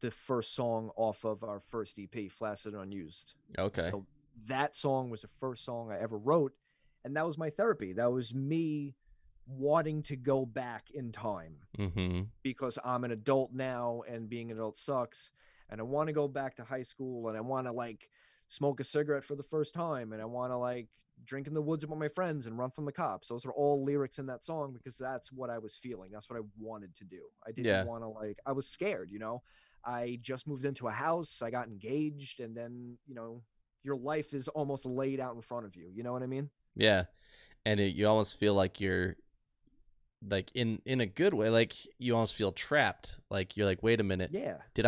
the first song off of our first EP, Flaccid Unused. Okay. So that song was the first song I ever wrote, and that was my therapy. That was me wanting to go back in time Mm-hmm. because I'm an adult now and being an adult sucks. And I want to go back to high school and I want to like smoke a cigarette for the first time and I want to like drink in the woods with my friends and run from the cops. Those are all lyrics in that song because that's what I was feeling. That's what I wanted to do. I didn't Yeah. want to like, I was scared, you know. I just moved into a house, I got engaged, and then, you know, your life is almost laid out in front of you. You know what I mean? Yeah. And you almost feel like you're like in a good way, like you almost feel trapped. Like you're like, wait a minute, Yeah, did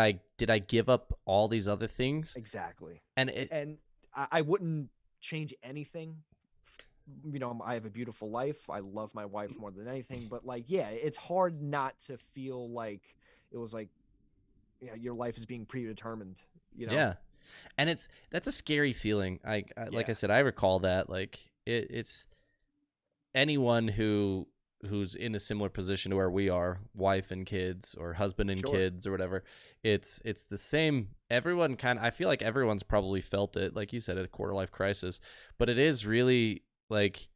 I give up all these other things? exactly. And it And I wouldn't change anything. You know, I have a beautiful life. I love my wife more than anything. But like, yeah, it's hard not to feel like it was like, yeah, your life is being predetermined. You know? yeah. And that's a scary feeling. Like I Yeah, said, I recall that. Like it's anyone who's in a similar position to where we are, wife and kids or husband and sure. kids or whatever, it's the same. Everyone kind of, I feel like everyone's probably felt it, like you said, a quarter life crisis, but it is really like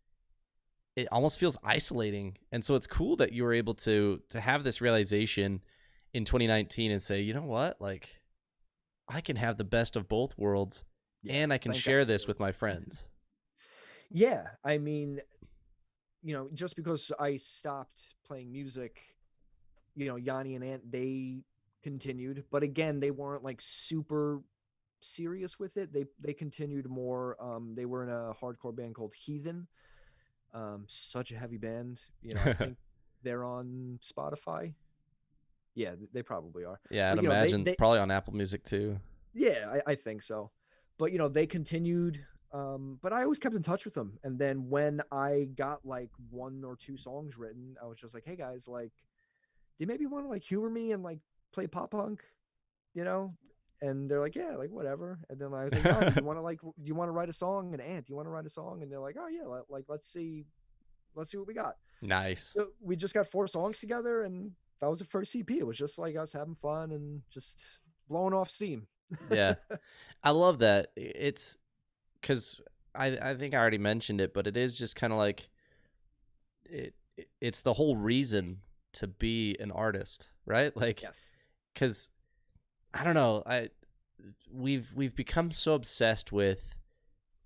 it almost feels isolating. And so it's cool that you were able to have this realization in 2019 and say, you know what, like I can have the best of both worlds Yeah. and I can Thank God share I this do. with my friends. Yeah. I mean, you know, just because I stopped playing music, you know, Yanni and Ant, they continued, but again, they weren't like super serious with it. They continued more. They were in a hardcore band called Heathen. Such a heavy band. You know, I think they're on Spotify. Yeah, they probably are. Yeah, I'd But you know, imagine probably on Apple Music too. yeah, I think so. But you know, they continued. But I always kept in touch with them. And then when I got like one or two songs written, I was just like, hey guys, like, do you maybe want to like humor me and like play pop punk? You know? And they're like, yeah, like whatever. And then I was like, Yanni, do you want to write a song? And Ant, do you want to write a song? And they're like, oh yeah, like let's see what we got. Nice. So we just got 4 songs together, and that was the first EP. It was just like us having fun and just blowing off steam. Yeah. I love that. It's because I think I already mentioned it, but it is just kind of like it's the whole reason to be an artist, right? Like, Yes. because I don't know, we've become so obsessed with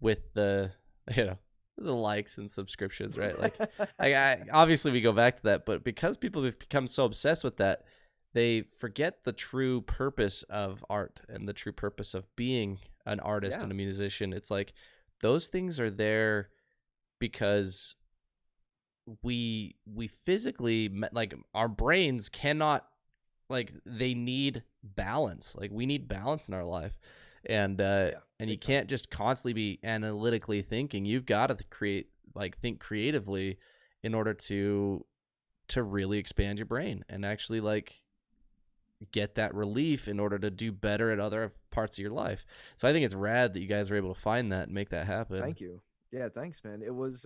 the you know the likes and subscriptions, right? Like, obviously we go back to that, but because people have become so obsessed with that, they forget the true purpose of art and the true purpose of being an artist Yeah. and a musician. It's like those things are there because we physically, like, our brains cannot, like, they need balance. Like, we need balance in our life, and Yeah. and you Big time. can't just constantly be analytically thinking. You've got to think creatively in order to really expand your brain and actually like get that relief in order to do better at other parts of your life. So I think it's rad that you guys were able to find that and make that happen. Thank you. Yeah, thanks, man. It was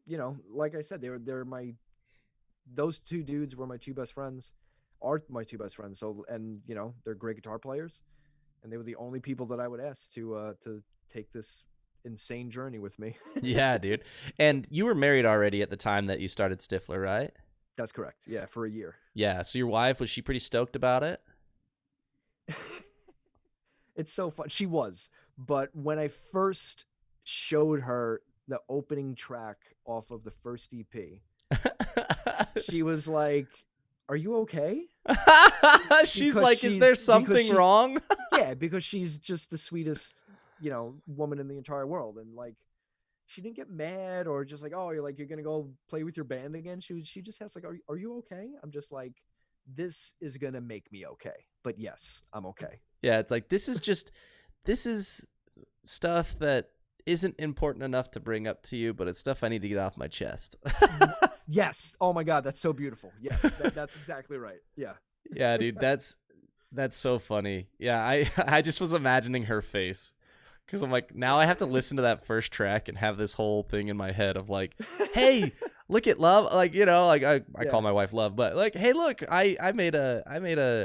you know, like I said, they're my those two dudes were my two best friends, are my two best friends. So and you know, they're great guitar players, and they were the only people that I would ask to take this insane journey with me. Yeah, dude. And you were married already at the time that you started Stifler, right? That's correct. Yeah, for a year. Yeah. So your wife, was she pretty stoked about it? It's so fun. She was, but when I first showed her the opening track off of the first EP, she was like, "Are you okay?" She's like, is there Because something wrong? yeah, because she's just the sweetest, you know, woman in the entire world, and like, she didn't get mad or just like, "Oh, you're gonna go play with your band again." She just has like, are you okay?" I'm just like, "This is gonna make me okay." But yes, I'm okay. Yeah, it's like this is stuff that isn't important enough to bring up to you, but it's stuff I need to get off my chest. Yes. Oh my God, that's so beautiful. Yes, that's exactly right. Yeah. Yeah, dude, that's so funny. Yeah, I just was imagining her face because I'm like, now I have to listen to that first track and have this whole thing in my head of like, hey, look at Love, like, you know, like I Yeah. call my wife Love, but like, hey, look, I made a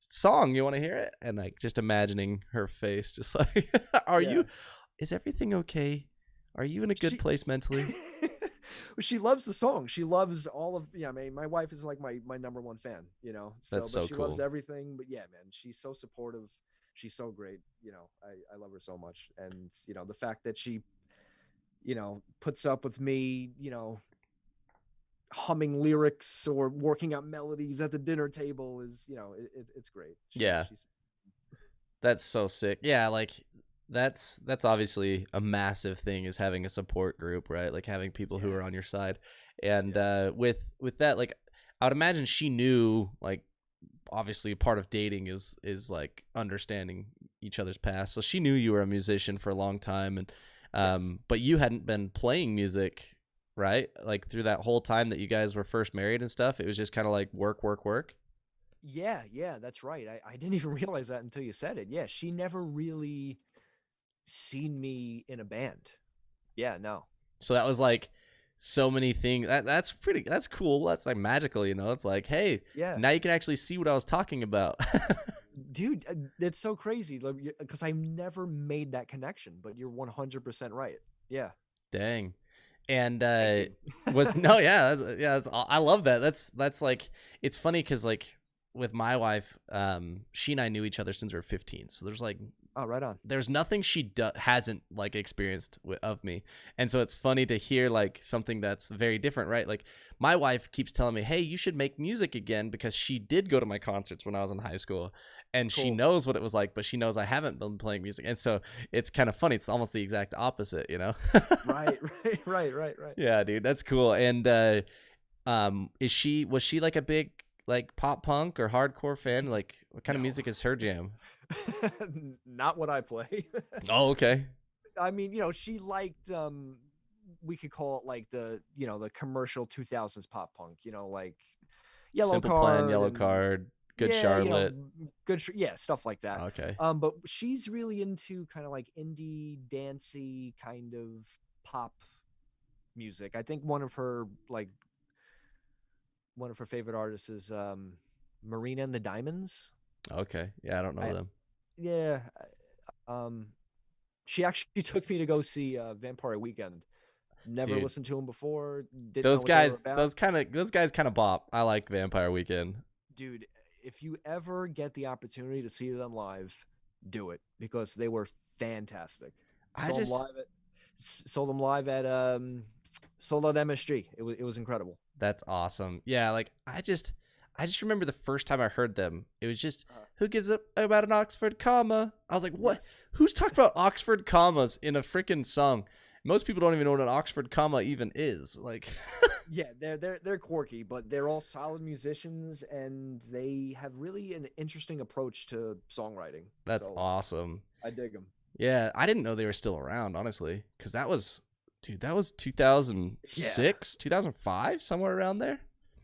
song. You want to hear it? And like just imagining her face, just like, are Yeah. is everything okay? Are you in a good She place mentally? she loves the song. She loves all of yeah, I mean, my wife is like my number one fan, you know. So That's but so she loves cool. everything. But yeah, man, she's so supportive. She's so great. You know, I love her so much. And, you know, the fact that she, you know, puts up with me, you know, humming lyrics or working out melodies at the dinner table is, you know, it's great. Yeah, She's that's so sick. Yeah, like that's obviously a massive thing is having a support group, right? Like having people who yeah, are on your side. And yeah. with that, like I would imagine she knew, like obviously part of dating is like understanding each other's past. So she knew you were a musician for a long time, and Yes. but you hadn't been playing music, right? Like through that whole time that you guys were first married and stuff. It was just kind of like work, work, work. Yeah, yeah, that's right. I didn't even realize that until you said it. Yeah, she never really seen me in a band. Yeah, no. So that was like so many things. That's pretty. That's cool. That's like magical, you know. It's like, hey, Yeah. now you can actually see what I was talking about. Dude, it's so crazy because I never made that connection, but you're 100% right. Yeah. Dang. And Thank you. was no, yeah, I love that. That's like it's funny because like with my wife, she and I knew each other since we were 15. So there's like Oh, right on. there's nothing she hasn't like experienced of me, and so it's funny to hear like something that's very different, right? Like my wife keeps telling me, hey, you should make music again, because she did go to my concerts when I was in high school, and she Cool. knows what it was like, but she knows I haven't been playing music, and so it's kind of funny. It's almost the exact opposite, you know. Right, right. Yeah, dude, that's cool. And was she like a big like pop punk or hardcore fan? Like what kind of No. music is her jam? Not what I play. Oh, okay. I mean, you know, she liked we could call it like the, you know, the commercial 2000s pop punk, you know, like Yellow Simple Plan, Card Yellow and Card, Good yeah, you know, Charlotte. yeah, stuff like that. Okay. But she's really into kind of like indie, dancey kind of pop music. I think one of her favorite artists is Marina and the Diamonds. Okay. Yeah, I don't know I them. yeah, um she actually took me to go see Vampire Weekend. Never Dude, listened to them before, didn't know what they were about. those guys kind of bop. I like Vampire Weekend. Dude, if you ever get the opportunity to see them live, do it because they were fantastic. I Saw them just live at saw them live at Solo MSG. It was incredible. That's awesome. Yeah, like I just remember the first time I heard them. It was just, who gives up about an Oxford comma? I was like, what? Yes. Who's talking about Oxford commas in a freaking song? Most people don't even know what an Oxford comma even is. Like, Yeah, they're quirky, but they're all solid musicians and they have really an interesting approach to songwriting. that's So awesome. I dig them. Yeah, I didn't know they were still around, honestly, because dude, that was Yeah. 2006, 2005, somewhere around there.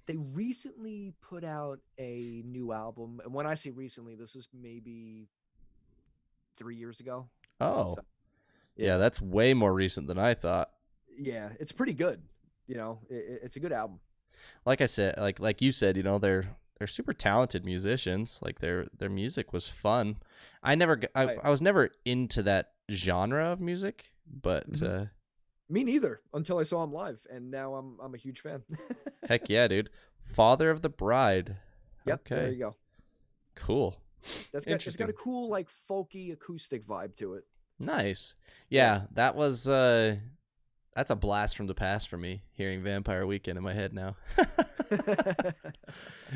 They recently put out a new album, and when I say recently, this was maybe 3 years ago. Oh, So yeah, yeah, that's way more recent than I thought. yeah, it's pretty good. You know, it's a good album. Like I said, like you said, you know, they're super talented musicians. Like their music was fun. Right. I was never into that genre of music, but Mhm. Me neither until I saw him live, and now I'm a huge fan. heck yeah, dude. Father of the Bride. Yep, there Okay, you go. cool, It's got a interesting, cool like folky acoustic vibe to it. nice. Yeah. Yeah, that's a blast from the past for me. Hearing Vampire Weekend in my head now.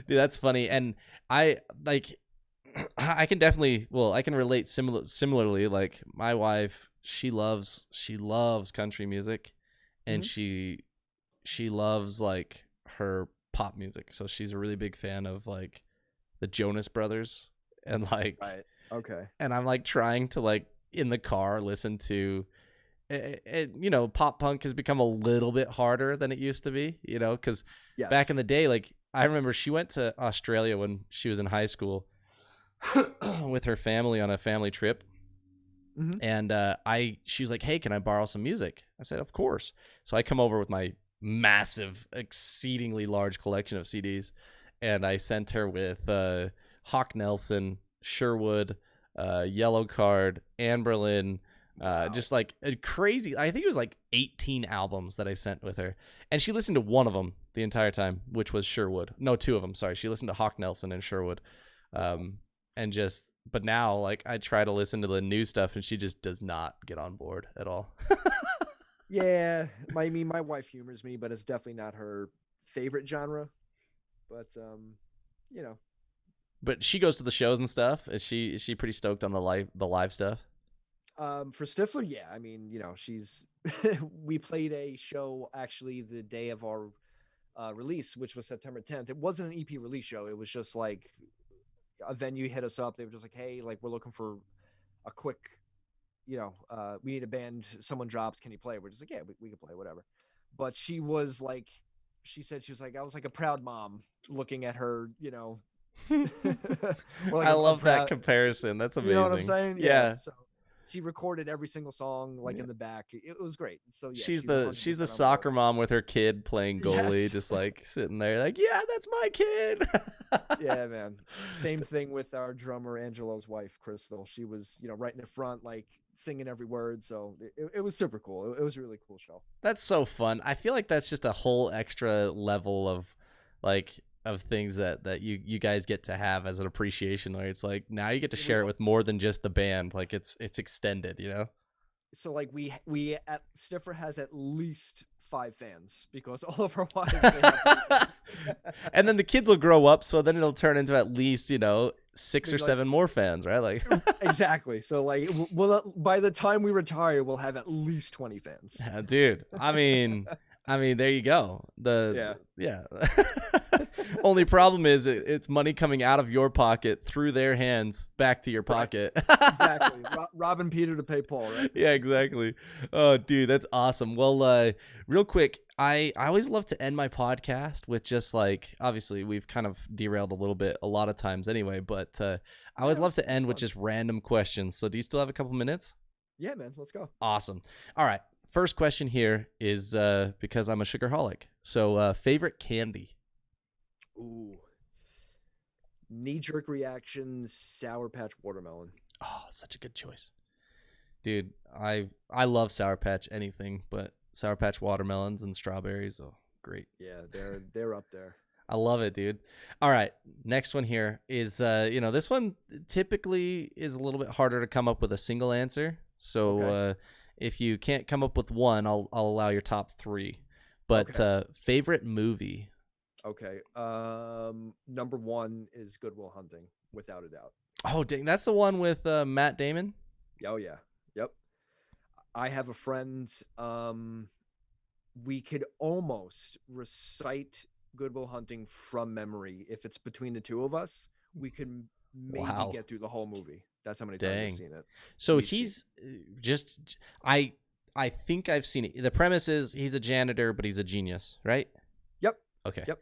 Dude, that's funny. And I like I can definitely, well, I can relate similarly. Like my wife, she loves country music, and Mhm. she loves like her pop music. So she's a really big fan of like the Jonas Brothers, and like Right. Okay. and I'm like trying to like in the car listen to you know, pop punk has become a little bit harder than it used to be, you know, because back Yes. in the day, like I remember she went to Australia when she was in high school with her family on a family trip, Hmm. and she was like, hey, can I borrow some music? I said, of course. So I come over with my massive, exceedingly large collection of CDs, and I sent her with Hawk Nelson, Sherwood, Yellow Card, Anberlin, Wow. Just like a crazy. I think it was like 18 albums that I sent with her, and she listened to one of them the entire time, which was Sherwood. No, two of them. Sorry, she listened to Hawk Nelson and Sherwood, Wow. and just. But now, like, I try to listen to the new stuff, and she just does not get on board at all. Yeah, I mean, my wife humors me, but it's definitely not her favorite genre. But you know, But she goes to the shows and stuff. Is she pretty stoked on the live stuff? for Stifler, yeah, I mean, she's we played a show actually the day of our release, which was September 10th. It wasn't an EP release show. It was just like a venue hit us up. They were just like, hey, like we're looking for a quick, we need a band. Someone drops. Can you play? We're just like, yeah, we can play, whatever. But she was like, she said she was like, I was like a proud mom looking at her, or like I a love that proud, comparison. That's you know what I'm amazing. saying? Yeah. Yeah. So she recorded every single song like Yeah. in the back. It was great. So yeah, She's she's the she's 100% the on board. soccer mom with her kid playing goalie, Yes. just like sitting there, like, yeah, that's my kid. Yeah, man. Same thing with our drummer Angelo's wife, Crystal. She was, right in the front, like singing every word. So it was super cool. It was a really cool show. That's so fun. I feel like that's just a whole extra level of like of things that you guys get to have as an appreciation, where it's like now you get to Yeah, we share it with more than just the band. Like it's extended, you know? so like we at Stiffer has at least 5 fans because all of our wives they have And then the kids will grow up, so then it'll turn into at least, six or maybe like seven more fans, right? Like exactly. So like we'll by the time we retire, we'll have at least 20 fans. yeah, dude. I mean, there you go. Yeah. Yeah. Only problem is it's money coming out of your pocket through their hands back to your Right. pocket. Exactly. Robbing Peter to pay Paul, right? Yeah, exactly. Oh, dude, that's awesome. Well, real quick, I always love to end my podcast with just like, obviously we've kind of derailed a little bit a lot of times anyway, but I always Yeah, love to it's end with fun. just random questions. So do you still have a couple minutes? Yeah, man. Let's go. Awesome. All right. First question here is because I'm a sugarholic. So favorite candy? Ooh. Knee-jerk reaction, Sour Patch watermelon. Oh, such a good choice. Dude, I love Sour Patch anything, but Sour Patch watermelons and strawberries, oh, great. Yeah, they're up there. I love it, dude. All right, next one here is this one typically is a little bit harder to come up with a single answer. So Okay. if you can't come up with one, I'll allow your top 3. But Okay. favorite movie? Okay. Number 1 is Good Will Hunting, without a doubt. Oh, dang, that's the one with Matt Damon? Oh yeah. Yep. I have a friend. We could almost recite Good Will Hunting from memory. If it's between the two of us, we could maybe Wow. get through the whole movie. That's how many times I've Dang. seen it. So We've seen. he's just I think I've seen it. The premise is he's a janitor, but he's a genius, right? Yep. Okay. Yep.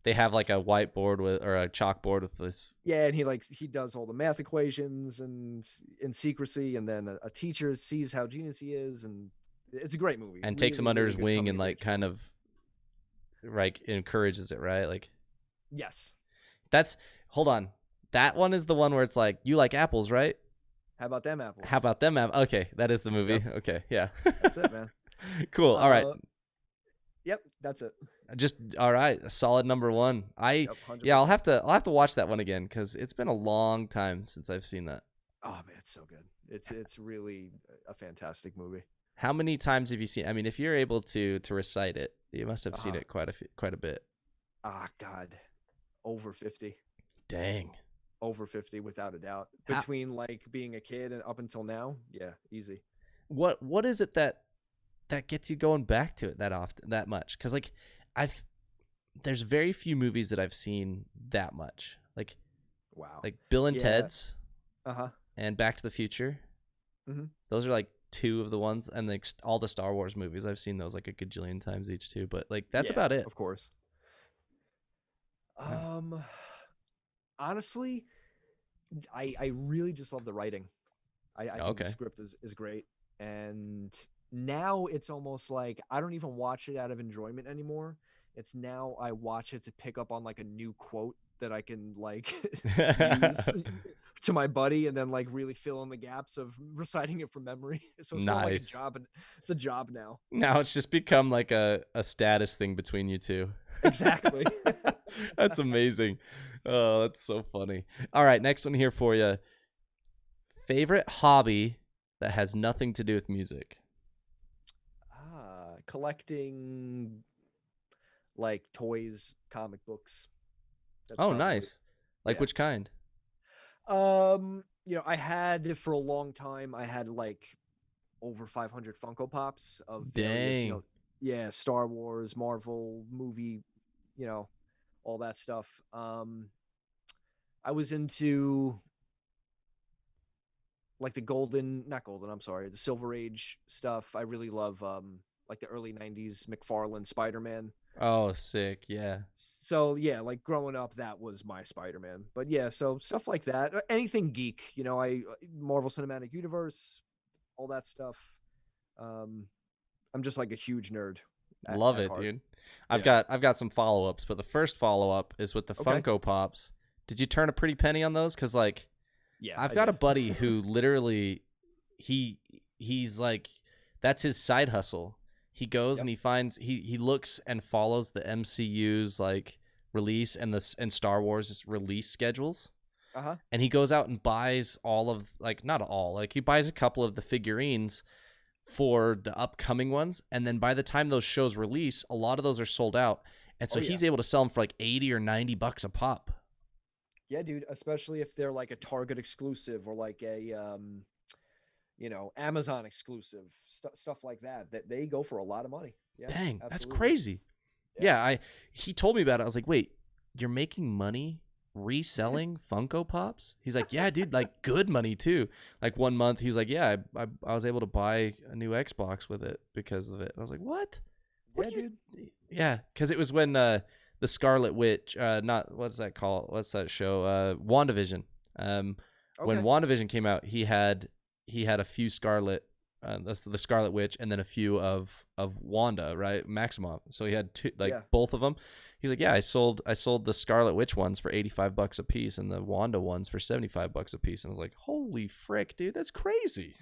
They have like a whiteboard with or a chalkboard with this. Yeah, and he does all the math equations and in secrecy, and then a teacher sees how genius he is, and it's a great movie. And takes him Really, under really his good wing coming and of like age kind film. of like encourages it, right? Like Yes. that's hold on. That one is the one where it's like, you like apples, right? How about them apples? How about them apples? Okay, that is the movie. Yep. Okay, yeah. That's it, man. Cool. All right. Yep, that's it. Just all right. A solid number 1. Yep, Yeah, I'll 100%. have to watch that one again because it's been a long time since I've seen that. Oh man, it's so good. It's really a fantastic movie. How many times have you seen? I mean, if you're able to recite it, you must have seen Uh-huh. it quite a bit. God, over 50, Dang. over 50 without a doubt. How, Between like being a kid and up until now, yeah, easy. what is it that gets you going back to it that often, that much? Because like I've there's very few movies that I've seen that much. Wow. Like Bill and Yeah. Ted's Uh-huh. and Back to the Future. Mhm. Those are like 2 of the ones, and like all the Star Wars movies. I've seen those like a gajillion times each too. But like that's Yeah, about it. of course. Yeah. Honestly, I really just love the writing. I think the Okay. script is great. And now it's almost like I don't even watch it out of enjoyment anymore. It's now I watch it to pick up on like a new quote that I can like use to my buddy and then like really fill in the gaps of reciting it from memory. So it's more like a Nice. job, and it's a job now. Now it's just become like a status thing between you two. Exactly. That's amazing. Oh, that's so funny. All right, next one here for you. Favorite hobby that has nothing to do with music? Collecting like toys, comic books. That's Oh, probably nice. Like yeah. which kind? I had for a long time. I had like over 500 Funko Pops of various, Dang. yeah, Star Wars, Marvel, movie, you know, all that stuff. I was into like the golden, not golden, I'm sorry, the Silver Age stuff. I really love like the early 90s McFarlane Spider-Man. Oh, sick. Yeah. So yeah, like growing up, that was my Spider-Man. But yeah, so stuff like that. Anything geek, I Marvel Cinematic Universe, all that stuff. Um, I'm just like a huge nerd Love at it, heart. dude. I've Yeah. got some follow-ups, but the first follow-up is with the Okay. Funko Pops. Did you turn a pretty penny on those? Cuz like Yeah, I've I got a did. buddy who literally he he's like that's his side hustle. He goes Yep. and he finds he looks and follows the MCU's like release and Star Wars release schedules. Uh-huh. And he goes out and buys all of like not all, like he buys a couple of the figurines for the upcoming ones, and then by the time those shows release, a lot of those are sold out. And Oh so yeah. he's able to sell them for like 80 or 90 bucks a pop. Yeah, dude, especially if they're like a Target exclusive or like a Amazon exclusive, stuff like that, that they go for a lot of money. Yeah, Dang, that's absolutely. crazy. Yeah. Yeah, I he told me about it. I was like, "Wait, you're making money reselling Funko Pops?" He's like, "Yeah, dude, like good money too." Like one month he was like, "Yeah, I was able to buy a new Xbox with it because of it." I was like, "What? What Yeah, do dude. you?" Yeah, cuz it was when the Scarlet Witch, not what's that called? What's that show? WandaVision. When Okay. WandaVision came out, he had a few Scarlet the Scarlet Witch, and then a few of Wanda, right? Maximoff. So he had two, like Yeah. both of them. He's like, yeah, I sold the Scarlet Witch ones for $85 a piece, and the Wanda ones for $75 a piece. And I was like, holy frick, dude, that's crazy.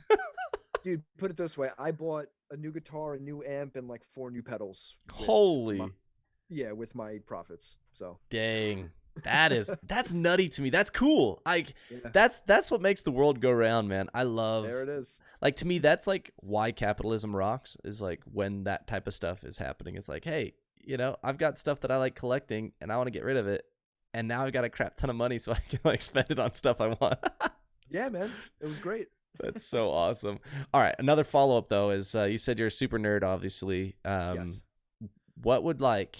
Dude, put it this way. I bought a new guitar, a new amp, and like four new pedals with my Holy with my profits. So dang, that's nutty to me. That's cool. Like yeah, that's what makes the world go round, man. I love there it is. like to me that's like why capitalism rocks is like when that type of stuff is happening. It's like, hey, I've got stuff that I like collecting and I want to get rid of it, and now I've got a crap ton of money so I can like spend it on stuff I want. Yeah, man, it was great. That's so awesome. All right, another follow up though is you said you're a super nerd, obviously. Yes, What would like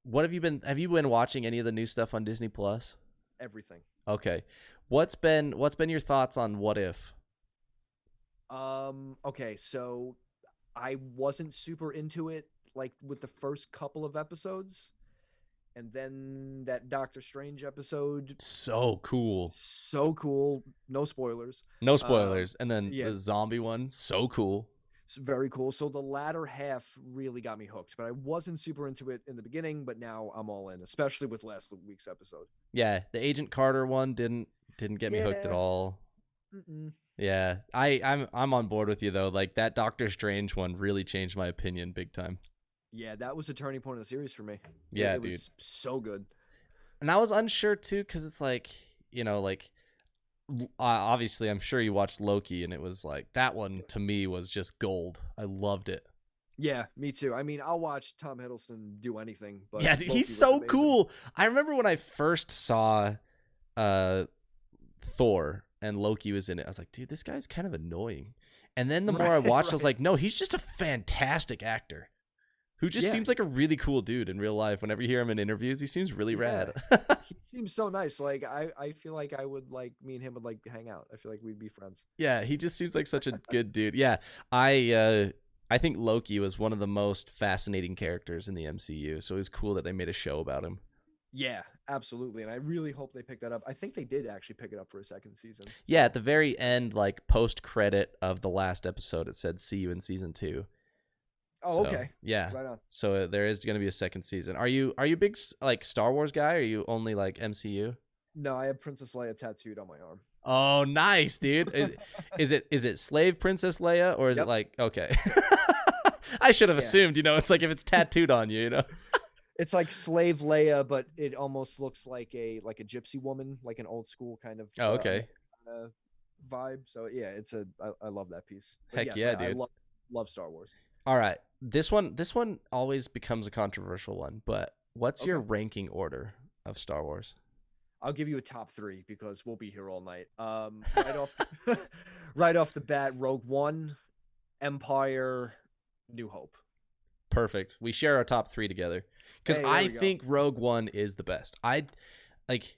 what have you been watching any of the new stuff on Disney Plus? everything. Okay. What's been your thoughts on What If? Okay, so I wasn't super into it like with the first couple of episodes, and then that Doctor Strange episode, So cool. so cool. No spoilers. No Um, spoilers. And then yeah, the zombie one, so cool. it's very cool. So the latter half really got me hooked, but I wasn't super into it in the beginning, but now I'm all in, especially with last week's episode. Yeah, the Agent Carter one didn't get me hooked at Yeah. all. Mm-mm. Yeah, I'm on board with you though. Like that Doctor Strange one really changed my opinion big time. Yeah, that was a turning point of the series for me. It, Yeah, it dude. was so good. And I was unsure too because it's like like obviously I'm sure you watched Loki and it was like that one to me was just gold. I loved it. Yeah, me too. I mean, I'll watch Tom Hiddleston do anything, but Yeah, dude, Loki he's was so amazing. cool. I remember when I first saw uh Thor and Loki was in it. I was like, dude, this guy's kind of annoying. And then the more I Right, watched, I was right. like, no, he's just a fantastic actor who just Yeah, seems like a really cool dude in real life. Whenever you hear him in interviews, he seems really yeah. rad. He seems so nice. Like I feel like I would like me and him would like hang out. I feel like we'd be friends. Yeah, he just seems like such a good dude. Yeah, I think Loki was one of the most fascinating characters in the MCU. So it was cool that they made a show about him. Yeah, absolutely. And I really hope they pick that up. I think they did actually pick it up for a second season. Yeah, at So the very end, like post credit of the last episode, it said "See you in season 2." oh, So okay. yeah, Right on. so there is going to be a second season. Are you a big like Star Wars guy? Or are you only like MCU? No, I have Princess Leia tattooed on my arm. Oh, nice, dude. Is it slave Princess Leia, or is it Yep. like, okay? I should have Yeah. assumed, it's like if it's tattooed on you, It's like slave Leia, but it almost looks like a gypsy woman, like an old school kind of Oh, okay. uh, vibe. So yeah, I love that piece. But Heck yes, yeah, I dude. love Star Wars. All right. This one always becomes a controversial one, but what's your Okay. ranking order of Star Wars? I'll give you a top three because we'll be here all night. Right off, right off the bat, Rogue One, Empire, New Hope. Perfect. We share our top 3 together. Because Hey, there I we go. think Rogue One is the best. I like.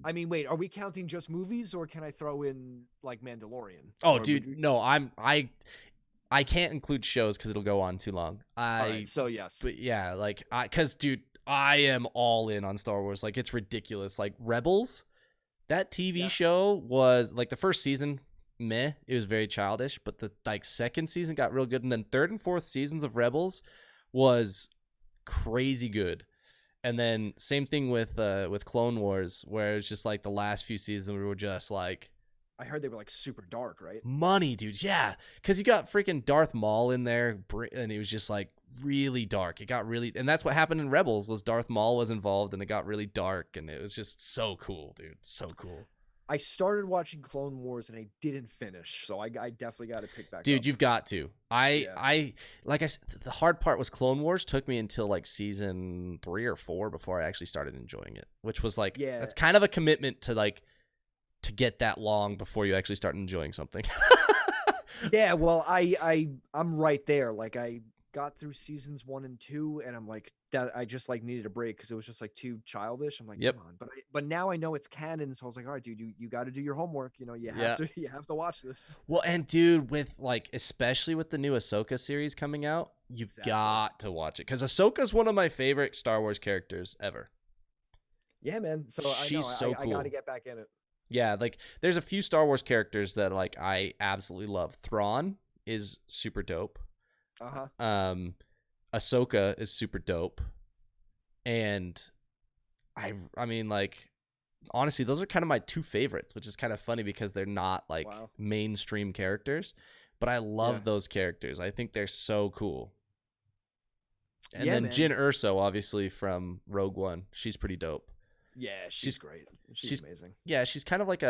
I mean, wait, are we counting just movies, or can I throw in like Mandalorian? Oh, Or would dude, we... no. I can't include shows because it'll go on too long. All right, so yes, But yeah, because dude, I am all in on Star Wars. Like, it's ridiculous. Like, Rebels, that TV yeah, show was like the first season, meh. It was very childish, but the second season got real good, and then third and fourth seasons of Rebels was crazy good. And then same thing with Clone Wars, where it's just like the last few seasons were just like I heard they were like super dark, right? money, dudes. Yeah, because you got freaking Darth Maul in there, and it was just like really dark. It got really, and that's what happened in Rebels was Darth Maul was involved, and it got really dark, and it was just so cool, dude. So cool. I started watching Clone Wars and I didn't finish, so I definitely got to pick back Dude, up. you've got to. Yeah, Like I said, the hard part was Clone Wars took me until like season 3 or 4 before I actually started enjoying it, which was like, yeah, that's kind of a commitment to get that long before you actually start enjoying something. yeah. Well, I'm right there. Like I got through seasons 1 and 2, and I'm like that. I just like needed a break because it was just like too childish. I'm like, Yep. come on. But now I know it's canon, so I was like, all right, dude, you got to do your homework. You have Yeah. to you have to watch this. Well, and dude, with like, especially with the new Ahsoka series coming out, you've Exactly. got to watch it because Ahsoka's one of my favorite Star Wars characters ever. Yeah, man. So I know She's so I got to cool. get back in it. Yeah, like there's a few Star Wars characters that like I absolutely love. Thrawn is super dope. Uh huh. Ahsoka is super dope, and I mean, like, honestly, those are kind of my 2 favorites, which is kind of funny because they're not like Wow. mainstream characters, but I Yeah. love those characters. I think they're so cool. And Yeah, then man. Jyn Erso, obviously from Rogue One, she's pretty dope. Yeah, She's she's great. She's she's amazing. yeah, she's kind of like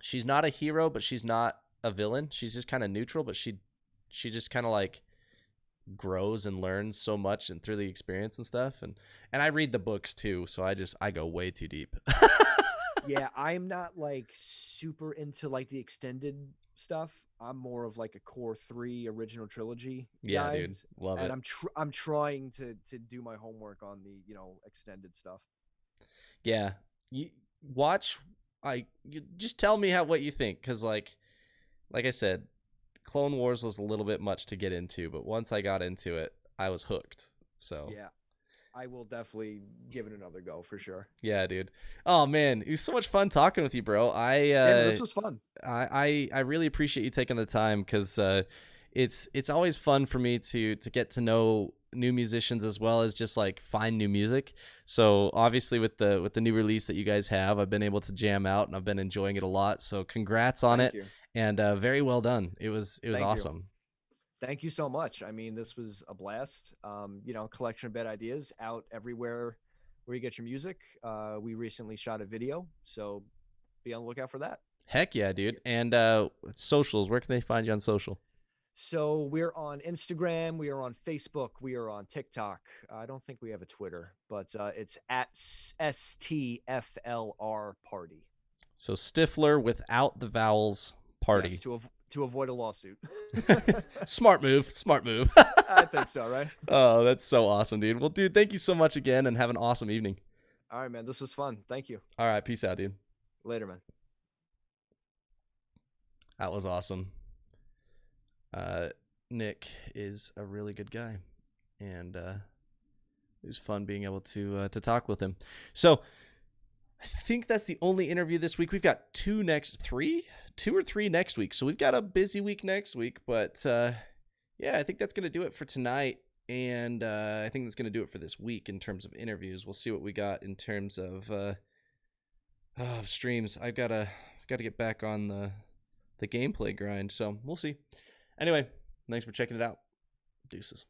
she's not a hero, but she's not a villain. She's just kind of neutral, but she just kind of like grows and learns so much and through the experience and stuff. And I read the books too, so I go way too deep. Yeah, I'm not like super into like the extended stuff. I'm more of like a core 3 original trilogy Yeah, guy, dude, love and it. I'm trying to do my homework on the extended stuff. Yeah, you watch. You just tell me what you think, because like I said, Clone Wars was a little bit much to get into, but once I got into it, I was hooked. So Yeah, I will definitely give it another go for sure. yeah, dude. Oh man, it was so much fun talking with you, bro. Yeah, man, this was fun. I really appreciate you taking the time because it's always fun for me to get to know new musicians as well as just like find new music. So obviously with the new release that you guys have, I've been able to jam out and I've been enjoying it a lot. So congrats on Thank it, you. and very well done. It was Thank you. awesome. Thank you so much. I mean, this was a blast. Collection of bad ideas out everywhere where you get your music. We recently shot a video, so be on the lookout for that. Heck yeah, dude. And socials, where can they find you on social? So we're on Instagram, we are on Facebook, we are on TikTok. I don't think we have a Twitter, but it's at STFLR Party. So Stifler without the vowels party. Yes, to avoid a lawsuit. Smart move. Smart move. I think so, right? Oh, that's so awesome, dude. Well, dude, thank you so much again and have an awesome evening. All right, man. This was fun. Thank you. All right. Peace out, dude. Later, man. That was awesome. Nick is a really good guy, and it was fun being able to talk with him. So I think that's the only interview this week. We've got two or three next week. So we've got a busy week next week, but yeah, I think that's going to do it for tonight. And I think that's going to do it for this week in terms of interviews. We'll see what we got in terms of streams. I've got to get back on the gameplay grind, so we'll see. Anyway, thanks for checking it out. Deuces.